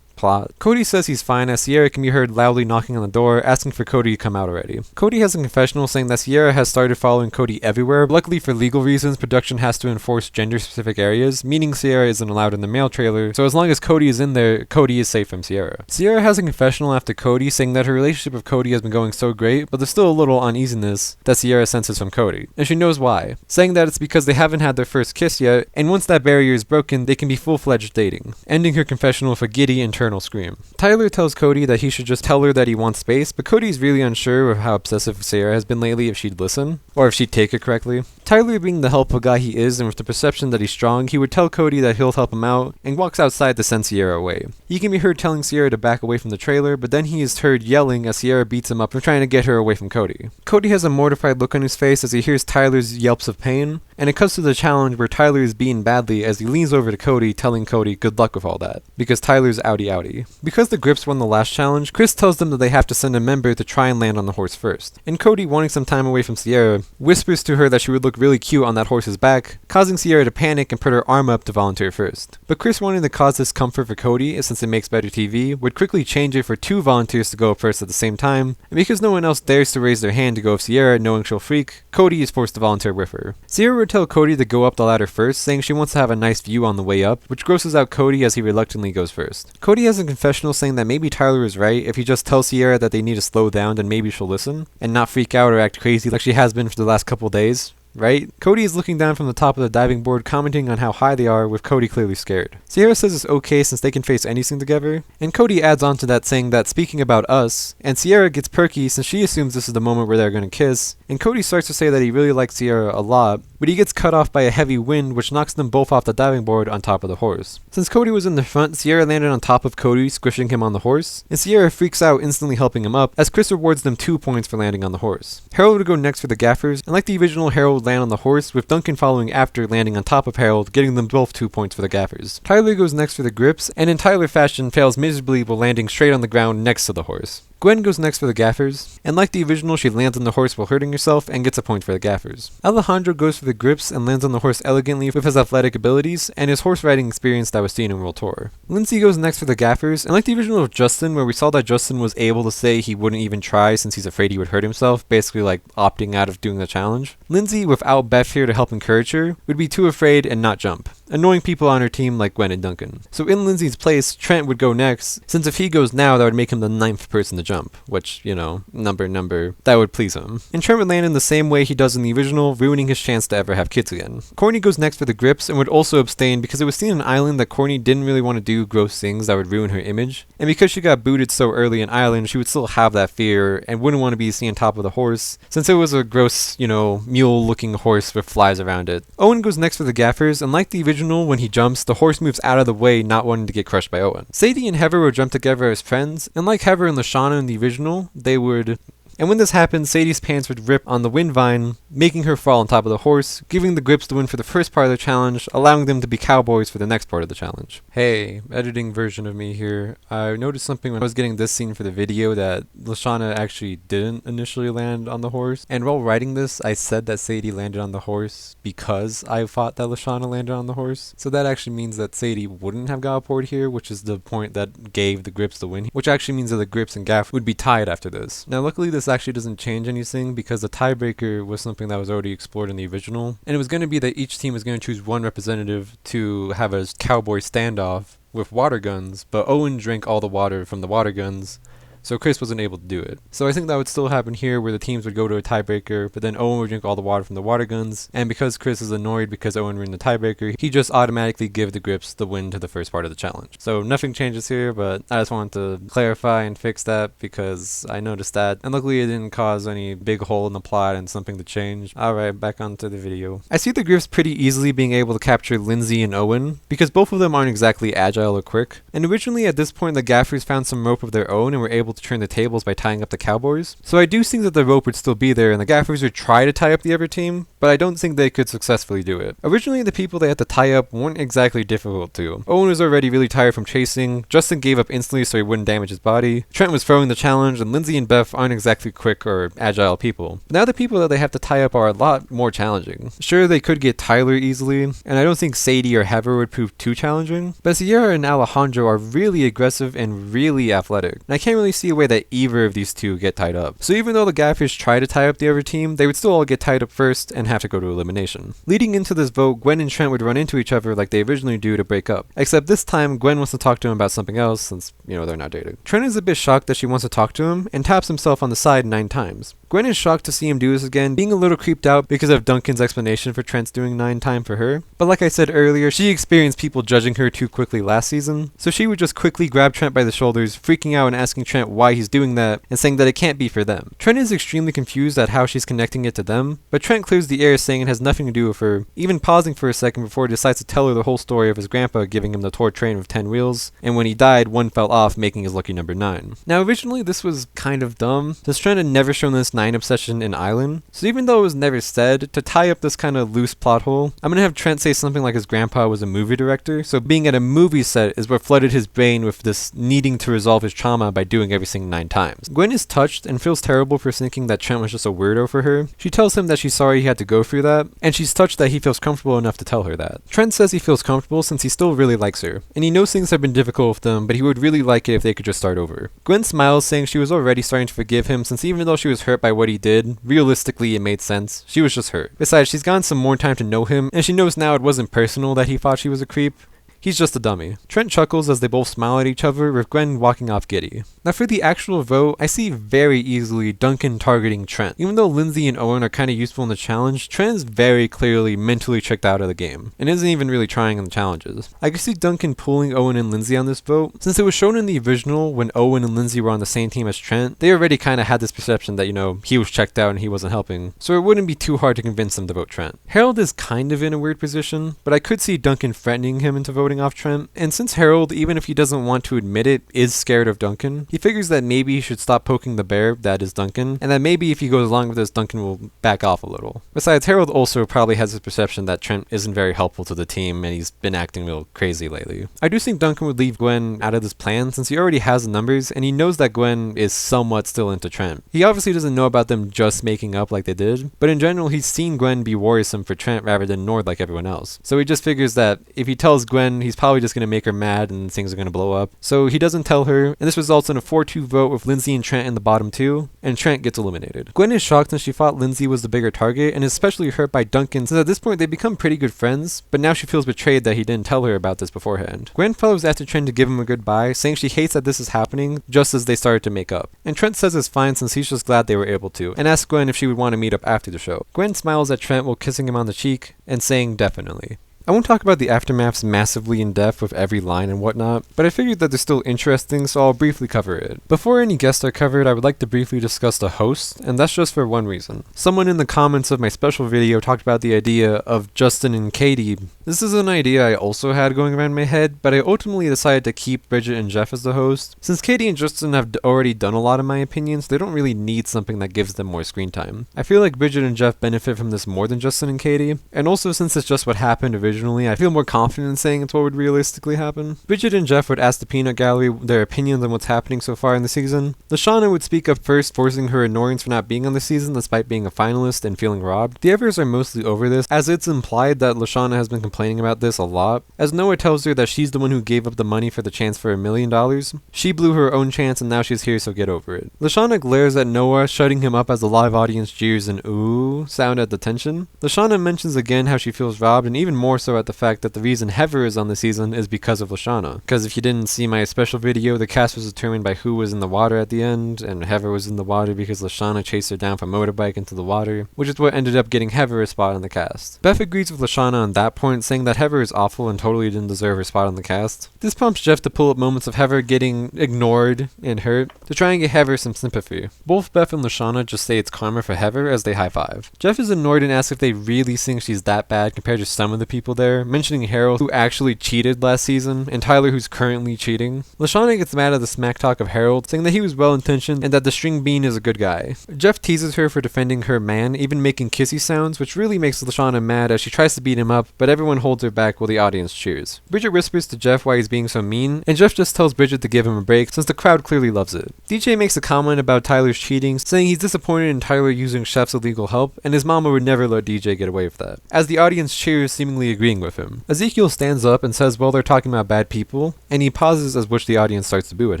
Speaker 1: plot. Cody says he's fine as Sierra can be heard loudly knocking on the door, asking for Cody to come out already. Cody has a confessional saying that Sierra has started following Cody everywhere. Luckily for legal reasons, production has to enforce gender-specific areas, meaning Sierra isn't allowed in the mail trailer, so as long as Cody is in there, Cody is safe from Sierra. Sierra has a confessional after Cody saying that her relationship with Cody has been going so great, but there's still a little uneasiness that Sierra senses from Cody, and she knows why, saying that it's because they haven't had their first kiss yet, and once that barrier is broken, they can be full-fledged dating, ending her confessional with a giddy internal scream. Tyler tells Cody that he should just tell her that he wants space, but Cody's really unsure of how obsessive Sierra has been lately if she'd listen, or if she'd take it correctly. Tyler, being the helpful guy he is and with the perception that he's strong, he would tell Cody that he'll help him out, and walks outside to send Sierra away. He can be heard telling Sierra to back away from the trailer, but then he is heard yelling as Sierra beats him up for trying to get her away from Cody. Cody has a mortified look on his face as he hears Tyler's yelps of pain, and it comes to the challenge where Tyler is beaten badly as he leans over to Cody, telling Cody good luck with all that, because Tyler's outie outie. Because the Grips won the last challenge, Chris tells them that they have to send a member to try and land on the horse first, and Cody, wanting some time away from Sierra, whispers to her that she would look really cute on that horse's back, causing Sierra to panic and put her arm up to volunteer first. But Chris, wanting to cause discomfort for Cody, since it makes better TV, would quickly change it for 2 volunteers to go up first at the same time, and because no one else dares to raise their hand to go with Sierra, knowing she'll freak, Cody is forced to volunteer with her. Sierra would tell Cody to go up the ladder first, saying she wants to have a nice view on the way up, which grosses out Cody as he reluctantly goes first. Cody has a confessional saying that maybe Tyler is right if he just tells Sierra that they need to slow down, then maybe she'll listen, and not freak out or act crazy like she has been for the last couple days. Right? Cody is looking down from the top of the diving board, commenting on how high they are, with Cody clearly scared. Sierra says it's okay since they can face anything together, and Cody adds on to that saying that speaking about us, and Sierra gets perky since she assumes this is the moment where they're gonna kiss, and Cody starts to say that he really likes Sierra a lot, but he gets cut off by a heavy wind which knocks them both off the diving board on top of the horse. Since Cody was in the front, Sierra landed on top of Cody, squishing him on the horse, and Sierra freaks out, instantly helping him up, as Chris rewards them 2 points for landing on the horse. Harold would go next for the gaffers, and like the original, Harold would land on the horse, with Duncan following after, landing on top of Harold, getting them both 2 points for the gaffers. Tyler goes next for the Grips, and in Tyler fashion fails miserably while landing straight on the ground next to the horse. Gwen goes next for the gaffers, and like the original, she lands on the horse while hurting herself and gets a point for the gaffers. Alejandro goes for the grips and lands on the horse elegantly with his athletic abilities and his horse riding experience that was seen in World Tour. Lindsay goes next for the gaffers, and like the original of Justin, where we saw that Justin was able to say he wouldn't even try since he's afraid he would hurt himself, basically like opting out of doing the challenge, Lindsay, without Beth here to help encourage her, would be too afraid and not jump, annoying people on her team like Gwen and Duncan. So in Lindsay's place, Trent would go next, since if he goes now, that would make him the 9th person to jump, which, you know, number, that would please him. And Trent would land in the same way he does in the original, ruining his chance to ever have kids again. Courtney goes next for the grips and would also abstain because it was seen on Island that Courtney didn't really want to do gross things that would ruin her image, and because she got booted so early in Island, she would still have that fear and wouldn't want to be seen on top of the horse, since it was a gross, you know, mule-looking horse with flies around it. Owen goes next for the gaffers, and like the original, when he jumps, the horse moves out of the way, not wanting to get crushed by Owen. Sadie and Heather would jump together as friends, and like Heather and Lashana in the original, they would... And when this happened, Sadie's pants would rip on the wind vine, making her fall on top of the horse, giving the grips the win for the first part of the challenge, allowing them to be cowboys for the next part of the challenge. Hey, editing version of me here. I noticed something when I was getting this scene for the video that Lashana actually didn't initially land on the horse. And while writing this, I said that Sadie landed on the horse because I thought that Lashana landed on the horse. So that actually means that Sadie wouldn't have got a point here, which is the point that gave the grips the win, which actually means that the grips and gaff would be tied after this. Now luckily this actually doesn't change anything because the tiebreaker was something that was already explored in the original, and it was going to be that each team was going to choose one representative to have a cowboy standoff with water guns, but Owen drank all the water from the water guns, so Chris wasn't able to do it. So I think that would still happen here where the teams would go to a tiebreaker, but then Owen would drink all the water from the water guns, and because Chris is annoyed because Owen ran the tiebreaker, he just automatically give the grips the win to the first part of the challenge. So nothing changes here, but I just wanted to clarify and fix that because I noticed that, and luckily it didn't cause any big hole in the plot and something to change. Alright, back onto the video. I see the grips pretty easily being able to capture Lindsay and Owen, because both of them aren't exactly agile or quick, and originally at this point the gaffers found some rope of their own and were able to turn the tables by tying up the cowboys. So I do think that the rope would still be there and the gaffers would try to tie up the other team, but I don't think they could successfully do it. Originally the people they had to tie up weren't exactly difficult to. Owen was already really tired from chasing, Justin gave up instantly so he wouldn't damage his body, Trent was throwing the challenge, and Lindsay and Beth aren't exactly quick or agile people. But now the people that they have to tie up are a lot more challenging. Sure, they could get Tyler easily, and I don't think Sadie or Heather would prove too challenging, but Sierra and Alejandro are really aggressive and really athletic, and I can't really see a way that either of these two get tied up. So even though the gaffers try to tie up the other team, they would still all get tied up first and have to go to elimination. Leading into this vote, Gwen and Trent would run into each other like they originally do to break up. Except this time, Gwen wants to talk to him about something else since, you know, they're not dating. Trent is a bit shocked that she wants to talk to him and taps himself on the side 9 times. Gwen is shocked to see him do this again, being a little creeped out because of Duncan's explanation for Trent's doing 9 time for her. But like I said earlier, she experienced people judging her too quickly last season, so she would just quickly grab Trent by the shoulders, freaking out and asking Trent why he's doing that, and saying that it can't be for them. Trent is extremely confused at how she's connecting it to them, but Trent clears the air saying it has nothing to do with her, even pausing for a second before he decides to tell her the whole story of his grandpa giving him the tour train with 10 wheels, and when he died, one fell off, making his lucky number 9. Now originally this was kind of dumb, since Trent had never shown this 9 obsession in Island, so even though it was never said, to tie up this kind of loose plot hole, I'm gonna have Trent say something like his grandpa was a movie director, so being at a movie set is what flooded his brain with this needing to resolve his trauma by doing everything 9 times. Gwen is touched and feels terrible for thinking that Trent was just a weirdo for her. She tells him that she's sorry he had to go through that, and she's touched that he feels comfortable enough to tell her that. Trent says he feels comfortable since he still really likes her, and he knows things have been difficult with them, but he would really like it if they could just start over. Gwen smiles, saying she was already starting to forgive him since even though she was hurt by what he did, realistically it made sense. She was just hurt. Besides, she's gotten some more time to know him, and she knows now it wasn't personal that he thought she was a creep. He's just a dummy. Trent chuckles as they both smile at each other, with Gwen walking off giddy. Now for the actual vote, I see very easily Duncan targeting Trent. Even though Lindsay and Owen are kind of useful in the challenge, Trent is very clearly mentally checked out of the game, and isn't even really trying in the challenges. I could see Duncan pulling Owen and Lindsay on this vote, since it was shown in the original when Owen and Lindsay were on the same team as Trent, they already kind of had this perception that, you know, he was checked out and he wasn't helping, so it wouldn't be too hard to convince them to vote Trent. Harold is kind of in a weird position, but I could see Duncan threatening him into voting voting off Trent, and since Harold, even if he doesn't want to admit it, is scared of Duncan, he figures that maybe he should stop poking the bear that is Duncan, and that maybe if he goes along with this, Duncan will back off a little. Besides, Harold also probably has this perception that Trent isn't very helpful to the team, and he's been acting real crazy lately. I do think Duncan would leave Gwen out of this plan since he already has the numbers, and he knows that Gwen is somewhat still into Trent. He obviously doesn't know about them just making up like they did, but in general he's seen Gwen be worrisome for Trent rather than ignored like everyone else. So he just figures that if he tells Gwen, he's probably just going to make her mad and things are going to blow up. So he doesn't tell her, and this results in a 4-2 vote with Lindsay and Trent in the bottom two, and Trent gets eliminated. Gwen is shocked since she thought Lindsay was the bigger target, and is especially hurt by Duncan since at this point they become pretty good friends, but now she feels betrayed that he didn't tell her about this beforehand. Gwen follows after Trent to give him a goodbye, saying she hates that this is happening just as they started to make up. And Trent says it's fine since he's just glad they were able to, and asks Gwen if she would want to meet up after the show. Gwen smiles at Trent while kissing him on the cheek, and saying definitely. I won't talk about the aftermaths massively in depth with every line and whatnot, but I figured that they're still interesting, so I'll briefly cover it. Before any guests are covered, I would like to briefly discuss the host, and that's just for one reason. Someone in the comments of my special video talked about the idea of Justin and Katie. This is an idea I also had going around my head, but I ultimately decided to keep Bridget and Jeff as the host. Since Katie and Justin have already done a lot of my opinions, they don't really need something that gives them more screen time. I feel like Bridget and Jeff benefit from this more than Justin and Katie, and also since it's just what happened originally, I feel more confident in saying it's what would realistically happen. Bridget and Jeff would ask the Peanut Gallery their opinions on what's happening so far in the season. Lashana would speak up first, forcing her annoyance for not being on the season despite being a finalist and feeling robbed. The others are mostly over this, as it's implied that Lashana has been complaining about this a lot, as Noah tells her that she's the one who gave up the money for the chance for $1 million. She blew her own chance and now she's here, so get over it. Lashana glares at Noah, shutting him up as the live audience jeers an ooh sound at the tension. Lashana mentions again how she feels robbed, and even more so at the fact that the reason Heather is on the season is because of Lashana. Because if you didn't see my special video, the cast was determined by who was in the water at the end, and Heather was in the water because Lashana chased her down from motorbike into the water, which is what ended up getting Heather a spot on the cast. Beth agrees with Lashana on that point, saying that Heather is awful and totally didn't deserve her spot on the cast. This prompts Jeff to pull up moments of Heather getting ignored and hurt to try and get Heather some sympathy. Both Beth and Lashana just say it's karma for Heather as they high five. Jeff is annoyed and asks if they really think she's that bad compared to some of the people there, mentioning Harold, who actually cheated last season, and Tyler, who's currently cheating. Lashana gets mad at the smack talk of Harold, saying that he was well-intentioned and that the string bean is a good guy. Jeff teases her for defending her man, even making kissy sounds, which really makes Lashana mad as she tries to beat him up, but everyone holds her back while the audience cheers. Bridget whispers to Jeff why he's being so mean, and Jeff just tells Bridget to give him a break since the crowd clearly loves it. DJ makes a comment about Tyler's cheating, saying he's disappointed in Tyler using Chef's illegal help, and his mama would never let DJ get away with that, as the audience cheers, seemingly agreeing with him. Ezekiel stands up and says, well, they're talking about bad people, and he pauses as which the audience starts to boo at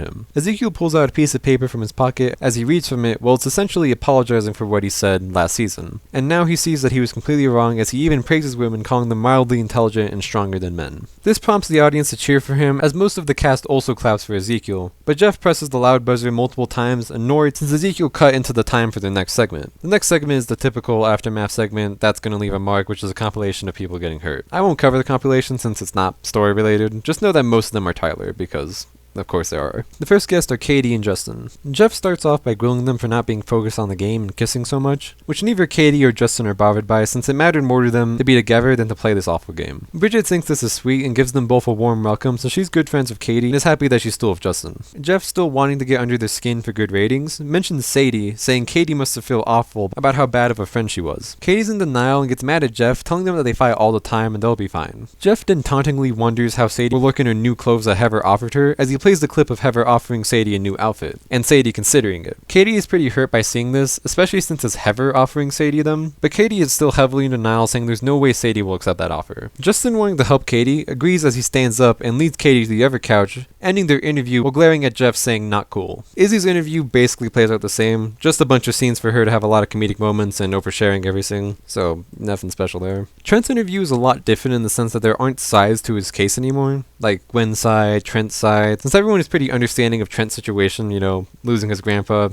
Speaker 1: him. Ezekiel pulls out a piece of paper from his pocket. As he reads from it, well, it's essentially apologizing for what he said last season. And now he sees that he was completely wrong, as he even praises women, calling them mildly intelligent and stronger than men. This prompts the audience to cheer for him, as most of the cast also claps for Ezekiel, but Jeff presses the loud buzzer multiple times, annoyed since Ezekiel cut into the time for the next segment. The next segment is the typical aftermath segment that's gonna leave a mark, which is a compilation of people getting hurt. I won't cover the compilation since it's not story related. Just know that most of them are Tyler, because of course there are. The first guests are Katie and Justin. Jeff starts off by grilling them for not being focused on the game and kissing so much, which neither Katie or Justin are bothered by since it mattered more to them to be together than to play this awful game. Bridget thinks this is sweet and gives them both a warm welcome, so she's good friends with Katie and is happy that she's still with Justin. Jeff, still wanting to get under their skin for good ratings, mentions Sadie, saying Katie must have felt awful about how bad of a friend she was. Katie's in denial and gets mad at Jeff, telling them that they fight all the time and they'll be fine. Jeff then tauntingly wonders how Sadie will look in her new clothes that Heather offered her, as he plays the clip of Heather offering Sadie a new outfit, and Sadie considering it. Katie is pretty hurt by seeing this, especially since it's Heather offering Sadie them, but Katie is still heavily in denial, saying there's no way Sadie will accept that offer. Justin, wanting to help Katie, agrees as he stands up and leads Katie to the other couch, ending their interview while glaring at Jeff, saying not cool. Izzy's interview basically plays out the same, just a bunch of scenes for her to have a lot of comedic moments and oversharing everything, so nothing special there. Trent's interview is a lot different in the sense that there aren't sides to his case anymore, like Gwen's side, Trent's side, since
Speaker 2: since everyone is pretty understanding of Trent's situation, losing his grandpa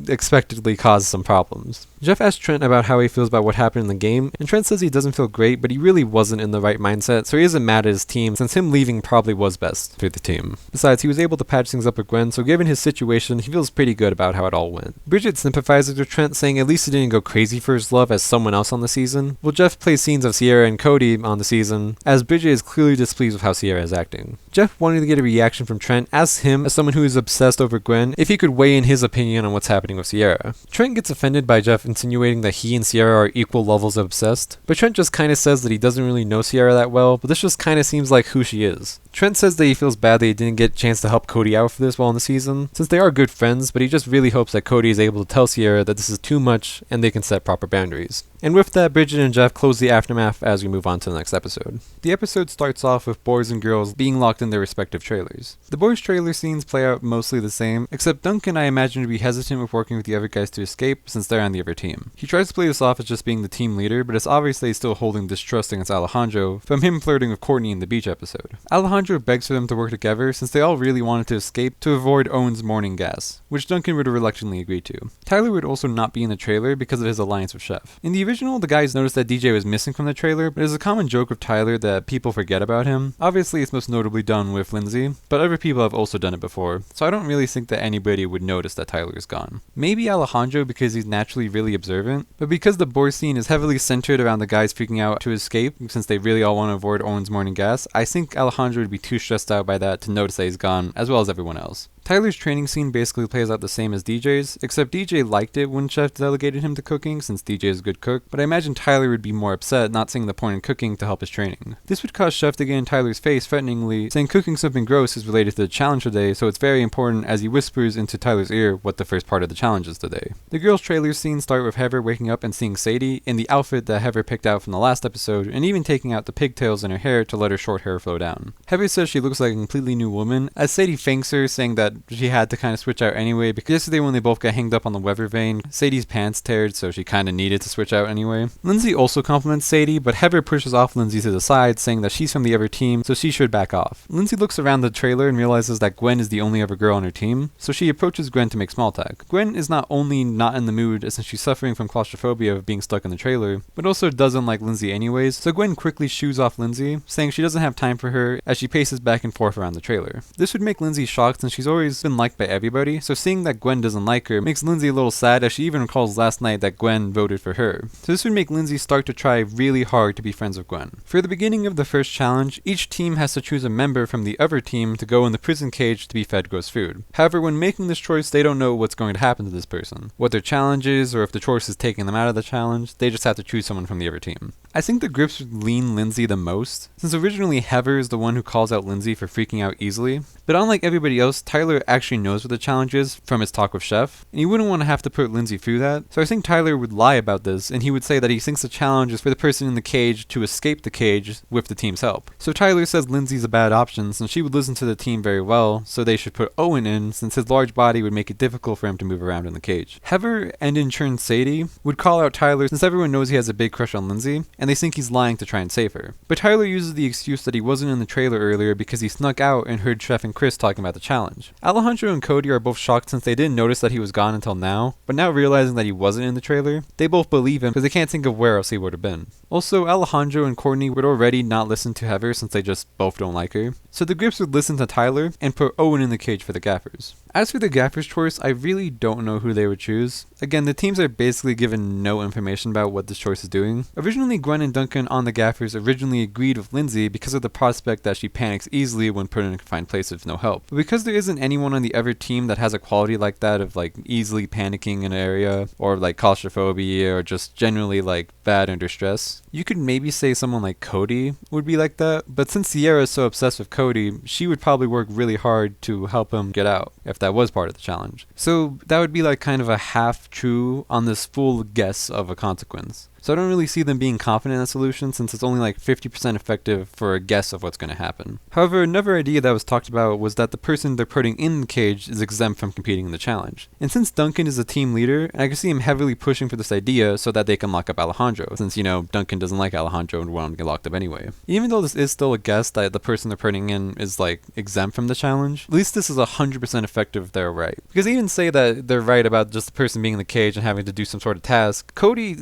Speaker 2: expectedly caused some problems. Jeff asks Trent about how he feels about what happened in the game, and Trent says he doesn't feel great, but he really wasn't in the right mindset, so he isn't mad at his team, since him leaving probably was best for the team. Besides, he was able to patch things up with Gwen, so given his situation, he feels pretty good about how it all went. Bridget sympathizes with Trent, saying at least he didn't go crazy for his love as someone else on the season, while Jeff plays scenes of Sierra and Cody on the season, as Bridget is clearly displeased with how Sierra is acting. Jeff, wanting to get a reaction from Trent, asks him, as someone who is obsessed over Gwen, if he could weigh in his opinion on what's happening with Sierra. Trent gets offended by Jeff insinuating that he and Sierra are equal levels of obsessed, but Trent just kinda says that he doesn't really know Sierra that well, but this just kinda seems like who she is. Trent says that he feels bad that he didn't get a chance to help Cody out for this while in the season, since they are good friends, but he just really hopes that Cody is able to tell Sierra that this is too much and they can set proper boundaries. And with that, Bridget and Jeff close the aftermath as we move on to the next episode. The episode starts off with boys and girls being locked in their respective trailers. The boys' trailer scenes play out mostly the same, except Duncan I imagine to be hesitant with working with the other guys to escape since they're on the other team. He tries to play this off as just being the team leader, but it's obvious that he's still holding distrust against Alejandro from him flirting with Courtney in the beach episode. Alejandro begs for them to work together since they all really wanted to escape to avoid Owen's morning gas, which Duncan would reluctantly agree to. Tyler would also not be in the trailer because of his alliance with Chef. In the original, the guys noticed that DJ was missing from the trailer, but it's a common joke of Tyler that people forget about him. Obviously, it's most notably done with Lindsay, but other people have also done it before, so I don't really think that anybody would notice that Tyler is gone. Maybe Alejandro because he's naturally really observant, but because the boys scene is heavily centered around the guys freaking out to escape, since they really all want to avoid Owen's morning gas, I think Alejandro would be too stressed out by that to notice that he's gone, as well as everyone else. Tyler's training scene basically plays out the same as DJ's, except DJ liked it when Chef delegated him to cooking since DJ is a good cook, but I imagine Tyler would be more upset not seeing the point in cooking to help his training. This would cause Chef to get in Tyler's face threateningly, saying cooking something gross is related to the challenge today, so it's very important as he whispers into Tyler's ear what the first part of the challenge is today. The girls' trailer scenes start with Heather waking up and seeing Sadie in the outfit that Heather picked out from the last episode, and even taking out the pigtails in her hair to let her short hair flow down. Heather says she looks like a completely new woman, as Sadie thanks her, saying that she had to kind of switch out anyway, because yesterday when they both got hanged up on the weather vane, Sadie's pants teared, so she kind of needed to switch out anyway. Lindsay also compliments Sadie, but Heather pushes off Lindsay to the side, saying that she's from the other team, so she should back off. Lindsay looks around the trailer and realizes that Gwen is the only other girl on her team, so she approaches Gwen to make small talk. Gwen is not only not in the mood since she's suffering from claustrophobia of being stuck in the trailer, but also doesn't like Lindsay anyways, so Gwen quickly shoos off Lindsay, saying she doesn't have time for her as she paces back and forth around the trailer. This would make Lindsay shocked since she's always been liked by everybody, so seeing that Gwen doesn't like her makes Lindsay a little sad as she even recalls last night that Gwen voted for her. So this would make Lindsay start to try really hard to be friends with Gwen. For the beginning of the first challenge, each team has to choose a member from the other team to go in the prison cage to be fed gross food. However, when making this choice, they don't know what's going to happen to this person, what their challenge is, or if the choice is taking them out of the challenge. They just have to choose someone from the other team. I think the grips would lean Lindsay the most, since originally Heather is the one who calls out Lindsay for freaking out easily, but unlike everybody else, Tyler actually knows what the challenge is from his talk with Chef, and he wouldn't want to have to put Lindsay through that, so I think Tyler would lie about this, and he would say that he thinks the challenge is for the person in the cage to escape the cage with the team's help. So Tyler says Lindsay's a bad option, since she would listen to the team very well, so they should put Owen in, since his large body would make it difficult for him to move around in the cage. Heather, and in turn Sadie, would call out Tyler since everyone knows he has a big crush on Lindsay, and they think he's lying to try and save her. But Tyler uses the excuse that he wasn't in the trailer earlier because he snuck out and heard Chef and Chris talking about the challenge. Alejandro and Cody are both shocked since they didn't notice that he was gone until now, but now realizing that he wasn't in the trailer, they both believe him because they can't think of where else he would have been. Also, Alejandro and Courtney would already not listen to Heather since they just both don't like her, so the grips would listen to Tyler and put Owen in the cage for the gaffers. As for the gaffers' choice, I really don't know who they would choose. Again, the teams are basically given no information about what this choice is doing. Originally, Gwen and Duncan on the gaffers originally agreed with Lindsay because of the prospect that she panics easily when put in a confined place with no help. But because there isn't anyone on the other team that has a quality like that of like easily panicking in an area, or like claustrophobia, or just generally like bad under stress, you could maybe say someone like Cody would be like that, but since Sierra is so obsessed with Cody, she would probably work really hard to help him get out. if that was part of the challenge. So that would be like kind of a half true on this full guess of a consequence. So I don't really see them being confident in a solution since it's only like 50% effective for a guess of what's going to happen. However, another idea that was talked about was that the person they're putting in the cage is exempt from competing in the challenge. And since Duncan is a team leader, I can see him heavily pushing for this idea so that they can lock up Alejandro, since, Duncan doesn't like Alejandro and would want him to get locked up anyway. Even though this is still a guess that the person they're putting in is like exempt from the challenge, at least this is 100% effective if they're right. Because even say that they're right about just the person being in the cage and having to do some sort of task, Cody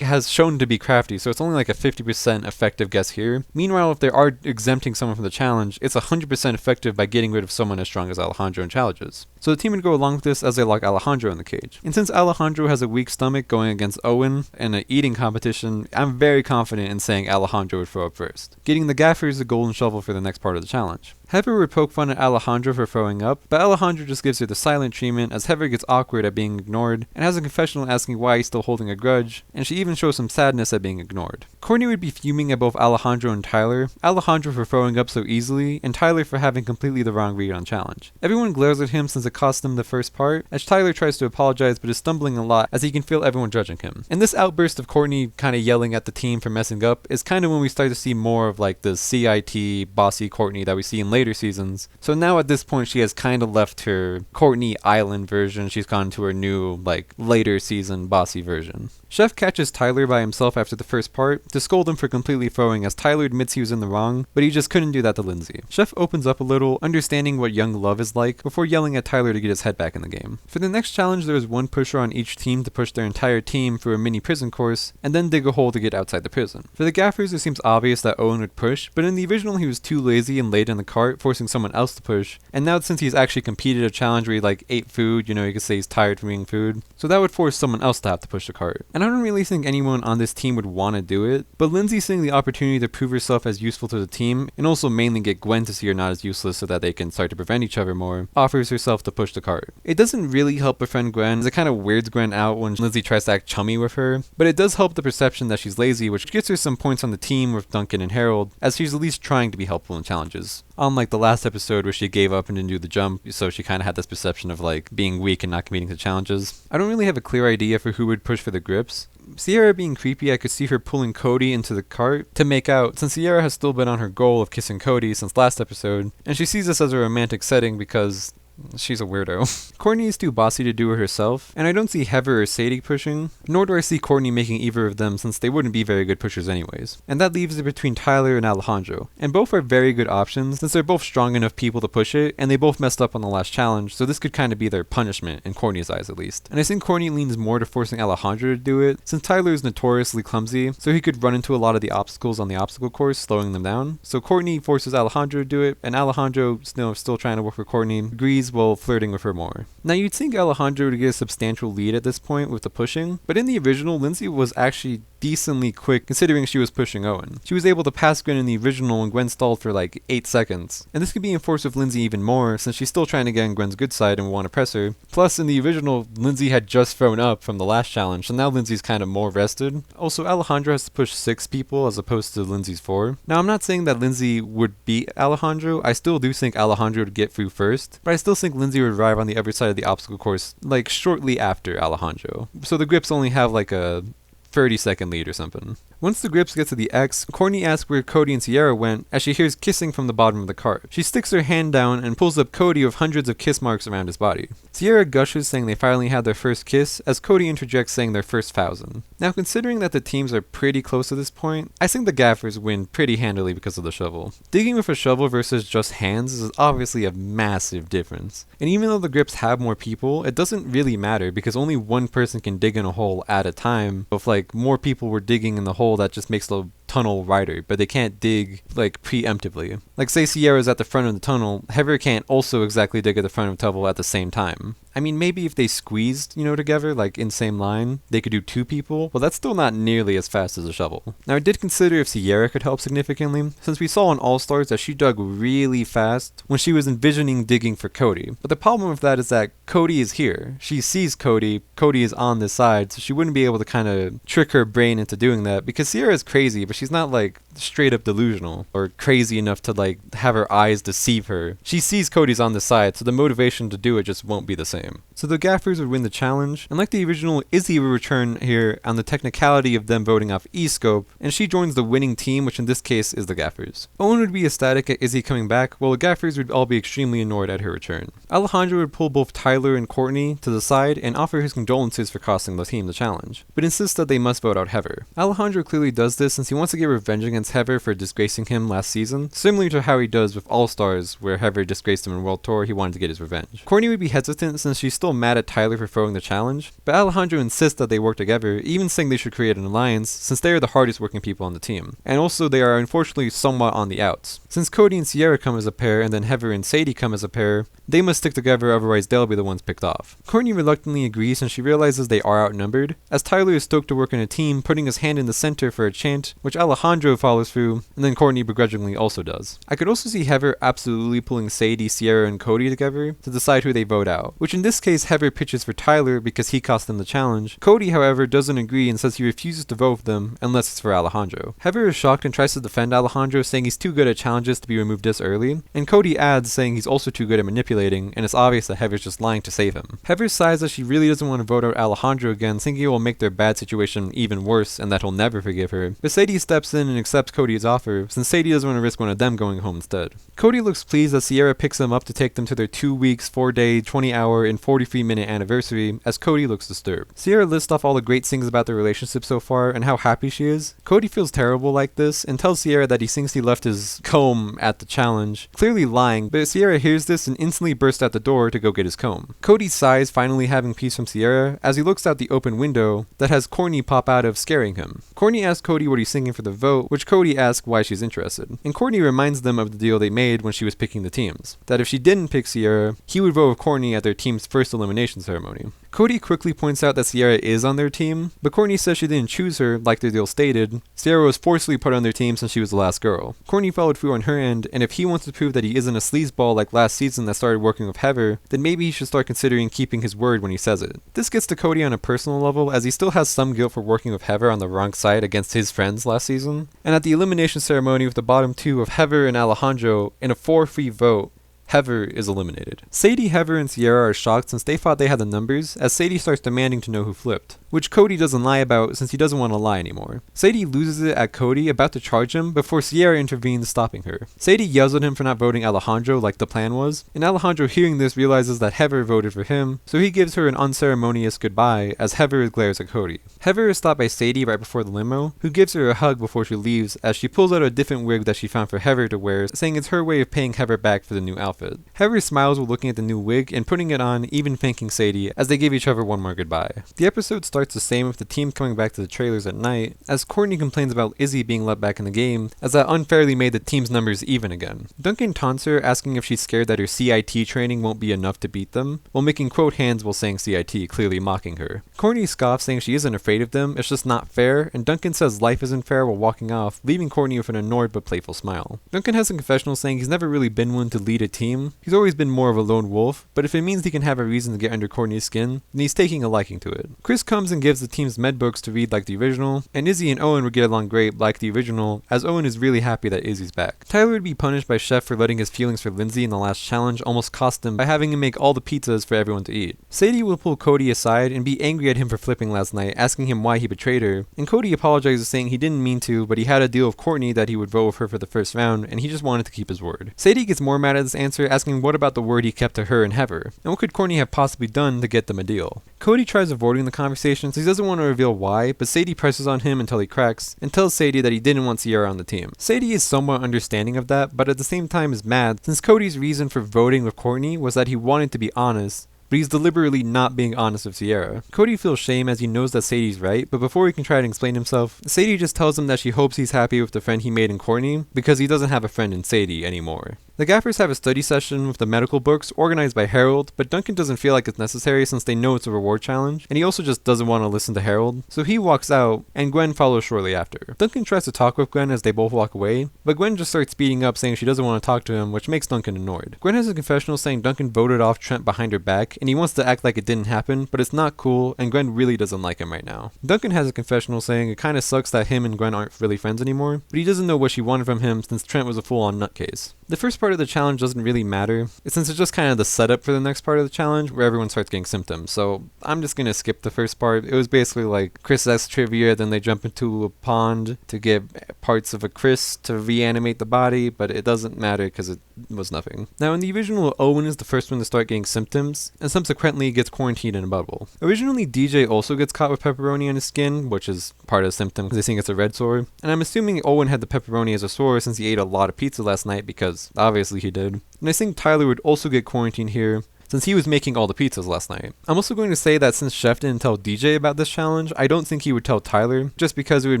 Speaker 2: has shown to be crafty, so it's only like a 50% effective guess here. Meanwhile, if they are exempting someone from the challenge, it's 100% effective by getting rid of someone as strong as Alejandro in challenges. So the team would go along with this as they lock Alejandro in the cage. And since Alejandro has a weak stomach going against Owen in an eating competition, I'm very confident in saying Alejandro would throw up first, getting the gaffers the golden shovel for the next part of the challenge. Heather would poke fun at Alejandro for throwing up, but Alejandro just gives her the silent treatment as Heather gets awkward at being ignored and has a confessional asking why he's still holding a grudge, and she even shows some sadness at being ignored. Courtney would be fuming at both Alejandro and Tyler, Alejandro for throwing up so easily, and Tyler for having completely the wrong read on challenge. Everyone glares at him since it cost him the first part, as Tyler tries to apologize but is stumbling a lot as he can feel everyone judging him. And this outburst of Courtney kind of yelling at the team for messing up is kind of when we start to see more of like the CIT bossy Courtney that we see in later seasons. So now at this point she has kind of left her Courtney Island version, she's gone to her new later season bossy version. Chef catches Tyler by himself after the first part to scold him for completely throwing as Tyler admits he was in the wrong, but he just couldn't do that to Lindsay. Chef opens up a little, understanding what young love is like, before yelling at Tyler to get his head back in the game. For the next challenge, there is one pusher on each team to push their entire team through a mini prison course, and then dig a hole to get outside the prison. For the gaffers, it seems obvious that Owen would push, but in the original he was too lazy and laid in the cart, forcing someone else to push, and now since he's actually competed a challenge where he ate food, you could say he's tired from eating food, so that would force someone else to have to push the cart. And I don't really think anyone on this team would want to do it, but Lindsay seeing the opportunity to prove herself as useful to the team, and also mainly get Gwen to see her not as useless so that they can start to prevent each other more, offers herself to push the cart. It doesn't really help befriend Gwen, as it kind of weirds Gwen out when Lindsay tries to act chummy with her, but it does help the perception that she's lazy, which gets her some points on the team with Duncan and Harold, as she's at least trying to be helpful in challenges. Unlike the last episode where she gave up and didn't do the jump, so she kind of had this perception of being weak and not competing to challenges. I don't really have a clear idea for who would push for the grips. Sierra being creepy, I could see her pulling Cody into the cart to make out, since Sierra has still been on her goal of kissing Cody since last episode, and she sees this as a romantic setting because she's a weirdo. Courtney is too bossy to do it herself, and I don't see Heather or Sadie pushing, nor do I see Courtney making either of them since they wouldn't be very good pushers anyways. And that leaves it between Tyler and Alejandro, and both are very good options since they're both strong enough people to push it, and they both messed up on the last challenge, so this could kind of be their punishment, in Courtney's eyes at least. And I think Courtney leans more to forcing Alejandro to do it, since Tyler is notoriously clumsy, so he could run into a lot of the obstacles on the obstacle course, slowing them down. So Courtney forces Alejandro to do it, and Alejandro, still trying to work for Courtney, agrees while flirting with her more. Now you'd think Alejandro would get a substantial lead at this point with the pushing, but in the original, Lindsay was actually decently quick considering she was pushing Owen. She was able to pass Gwen in the original and Gwen stalled for 8 seconds. And this could be enforced with Lindsay even more since she's still trying to get on Gwen's good side and want to press her. Plus in the original, Lindsay had just thrown up from the last challenge, so now Lindsay's kind of more rested. Also, Alejandro has to push 6 people as opposed to Lindsay's 4. Now I'm not saying that Lindsay would beat Alejandro, I still do think Alejandro would get through first, but I still think Lindsay would arrive on the other side of the obstacle course shortly after Alejandro. So the grips only have a 30-second lead or something. Once the grips get to the X, Courtney asks where Cody and Sierra went as she hears kissing from the bottom of the cart. She sticks her hand down and pulls up Cody with hundreds of kiss marks around his body. Sierra gushes saying they finally had their first kiss as Cody interjects saying their first 1,000. Now considering that the teams are pretty close to this point, I think the gaffers win pretty handily because of the shovel. Digging with a shovel versus just hands is obviously a massive difference. And even though the grips have more people, it doesn't really matter because only one person can dig in a hole at a time. If more people were digging in the hole, that just makes the tunnel wider, but they can't dig preemptively. Say Sierra's at the front of the tunnel, Heather can't also exactly dig at the front of the tunnel at the same time. I mean, maybe if they squeezed, together, like in same line, they could do 2 people, but that's still not nearly as fast as a shovel. Now, I did consider if Sierra could help significantly, since we saw in All-Stars that she dug really fast when she was envisioning digging for Cody. But the problem with that is that Cody is here. She sees Cody is on this side, so she wouldn't be able to kind of trick her brain into doing that, because Sierra is crazy, but she's not like straight up delusional or crazy enough to like have her eyes deceive her. She sees Cody's on the side, so the motivation to do it just won't be the same. So the gaffers would win the challenge, and like the original, Izzy would return here on the technicality of them voting off E-Scope, and she joins the winning team, which in this case is the gaffers. Owen would be ecstatic at Izzy coming back, while the gaffers would all be extremely annoyed at her return. Alejandro would pull both Tyler and Courtney to the side and offer his condolences for costing the team the challenge, but insists that they must vote out Heather. Alejandro clearly does this since he wants to get revenge against Heather for disgracing him last season, similar to how he does with All-Stars, where Heather disgraced him in World Tour. He wanted to get his revenge. Courtney would be hesitant since she's still mad at Tyler for throwing the challenge, but Alejandro insists that they work together, even saying they should create an alliance since they are the hardest working people on the team, and also they are unfortunately somewhat on the outs. Since Cody and Sierra come as a pair and then Heather and Sadie come as a pair, they must stick together, otherwise they'll be the ones picked off. Courtney reluctantly agrees since she realizes they are outnumbered, as Tyler is stoked to work in a team, putting his hand in the center for a chant, which Alejandro follows through, and then Courtney begrudgingly also does. I could also see Heather absolutely pulling Sadie, Sierra, and Cody together to decide who they vote out, which in this case Heather pitches for Tyler because he cost them the challenge. Cody, however, doesn't agree and says he refuses to vote for them unless it's for Alejandro. Heather is shocked and tries to defend Alejandro, saying he's too good at challenges to be removed this early, and Cody adds saying he's also too good at manipulating, and it's obvious that Heather's just lying to save him. Heather sighs that she really doesn't want to vote out Alejandro again, thinking it will make their bad situation even worse and that he'll never forgive her, but Sadie steps in and accepts Cody's offer, since Sadie doesn't want to risk one of them going home instead. Cody looks pleased as Sierra picks them up to take them to their 2 weeks, 4-day, 20-hour, and 43-minute anniversary, as Cody looks disturbed. Sierra lists off all the great things about their relationship so far and how happy she is. Cody feels terrible like this and tells Sierra that he thinks he left his comb at the challenge, clearly lying, but Sierra hears this and instantly bursts out the door to go get his comb. Cody sighs, finally having peace from Sierra, as he looks out the open window that has Courtney pop out of, scaring him. Courtney asks Cody what he's thinking for the vote, which Cody asks why she's interested, and Courtney reminds them of the deal they made when she was picking the teams, that if she didn't pick Sierra, he would vote with Courtney at their team's first elimination ceremony. Cody quickly points out that Sierra is on their team, but Courtney says she didn't choose her like their deal stated. Sierra was forcibly put on their team since she was the last girl. Courtney followed through on her end, and if he wants to prove that he isn't a sleazeball like last season that started working with Heather, then maybe he should start considering keeping his word when he says it. This gets to Cody on a personal level, as he still has some guilt for working with Heather on the wrong side against his friends last season. And at the elimination ceremony with the bottom 2 of Heather and Alejandro, in a 4-3 vote, Heather is eliminated. Sadie, Heather, and Sierra are shocked since they thought they had the numbers, as Sadie starts demanding to know who flipped, which Cody doesn't lie about since he doesn't want to lie anymore. Sadie loses it at Cody, about to charge him, before Sierra intervenes, stopping her. Sadie yells at him for not voting Alejandro like the plan was, and Alejandro, hearing this, realizes that Heather voted for him, so he gives her an unceremonious goodbye as Heather glares at Cody. Heather is stopped by Sadie right before the limo, who gives her a hug before she leaves, as she pulls out a different wig that she found for Heather to wear, saying it's her way of paying Heather back for the new outfit. Heather smiles while looking at the new wig and putting it on, even thanking Sadie, as they give each other one more goodbye. The episode starts the same with the team coming back to the trailers at night, as Courtney complains about Izzy being let back in the game, as that unfairly made the team's numbers even again. Duncan taunts her, asking if she's scared that her CIT training won't be enough to beat them, while making quote hands while saying CIT, clearly mocking her. Courtney scoffs, saying she isn't afraid of them, it's just not fair, and Duncan says life isn't fair while walking off, leaving Courtney with an annoyed but playful smile. Duncan has a confessional saying he's never really been one to lead a team. He's always been more of a lone wolf, but if it means he can have a reason to get under Courtney's skin, then he's taking a liking to it. Chris comes and gives the team's med books to read like the original, and Izzy and Owen would get along great like the original, as Owen is really happy that Izzy's back. Tyler would be punished by Chef for letting his feelings for Lindsay in the last challenge almost cost him by having him make all the pizzas for everyone to eat. Sadie will pull Cody aside and be angry at him for flipping last night, asking him why he betrayed her, and Cody apologizes, saying he didn't mean to, but he had a deal with Courtney that he would vote with her for the first round, and he just wanted to keep his word. Sadie gets more mad at this answer, asking what about the word he kept to her and Heather, and what could Courtney have possibly done to get them a deal. Cody tries avoiding the conversation since he doesn't want to reveal why, but Sadie presses on him until he cracks, and tells Sadie that he didn't want Sierra on the team. Sadie is somewhat understanding of that, but at the same time is mad, since Cody's reason for voting with Courtney was that he wanted to be honest, but he's deliberately not being honest with Sierra. Cody feels shame as he knows that Sadie's right, but before he can try to explain himself, Sadie just tells him that she hopes he's happy with the friend he made in Courtney, because he doesn't have a friend in Sadie anymore. The gaffers have a study session with the medical books organized by Harold, but Duncan doesn't feel like it's necessary since they know it's a reward challenge, and he also just doesn't want to listen to Harold, so he walks out, and Gwen follows shortly after. Duncan tries to talk with Gwen as they both walk away, but Gwen just starts speeding up saying she doesn't want to talk to him, which makes Duncan annoyed. Gwen has a confessional saying Duncan voted off Trent behind her back, and he wants to act like it didn't happen, but it's not cool, and Gwen really doesn't like him right now. Duncan has a confessional saying it kinda sucks that him and Gwen aren't really friends anymore, but he doesn't know what she wanted from him since Trent was a full-on nutcase. The first part of the challenge doesn't really matter, since it's just kind of the setup for the next part of the challenge where everyone starts getting symptoms, so I'm just gonna skip the first part. It was basically like Chris asks trivia, then they jump into a pond to get parts of a Chris to reanimate the body, but it doesn't matter because it was nothing. Now in the original, Owen is the first one to start getting symptoms, and subsequently gets quarantined in a bubble. Originally, DJ also gets caught with pepperoni on his skin, which is part of the symptom because they think it's a red sore, and I'm assuming Owen had the pepperoni as a sore since he ate a lot of pizza last night because obviously he did. And I think Tyler would also get quarantined here, since he was making all the pizzas last night. I'm also going to say that since Chef didn't tell DJ about this challenge, I don't think he would tell Tyler, just because it would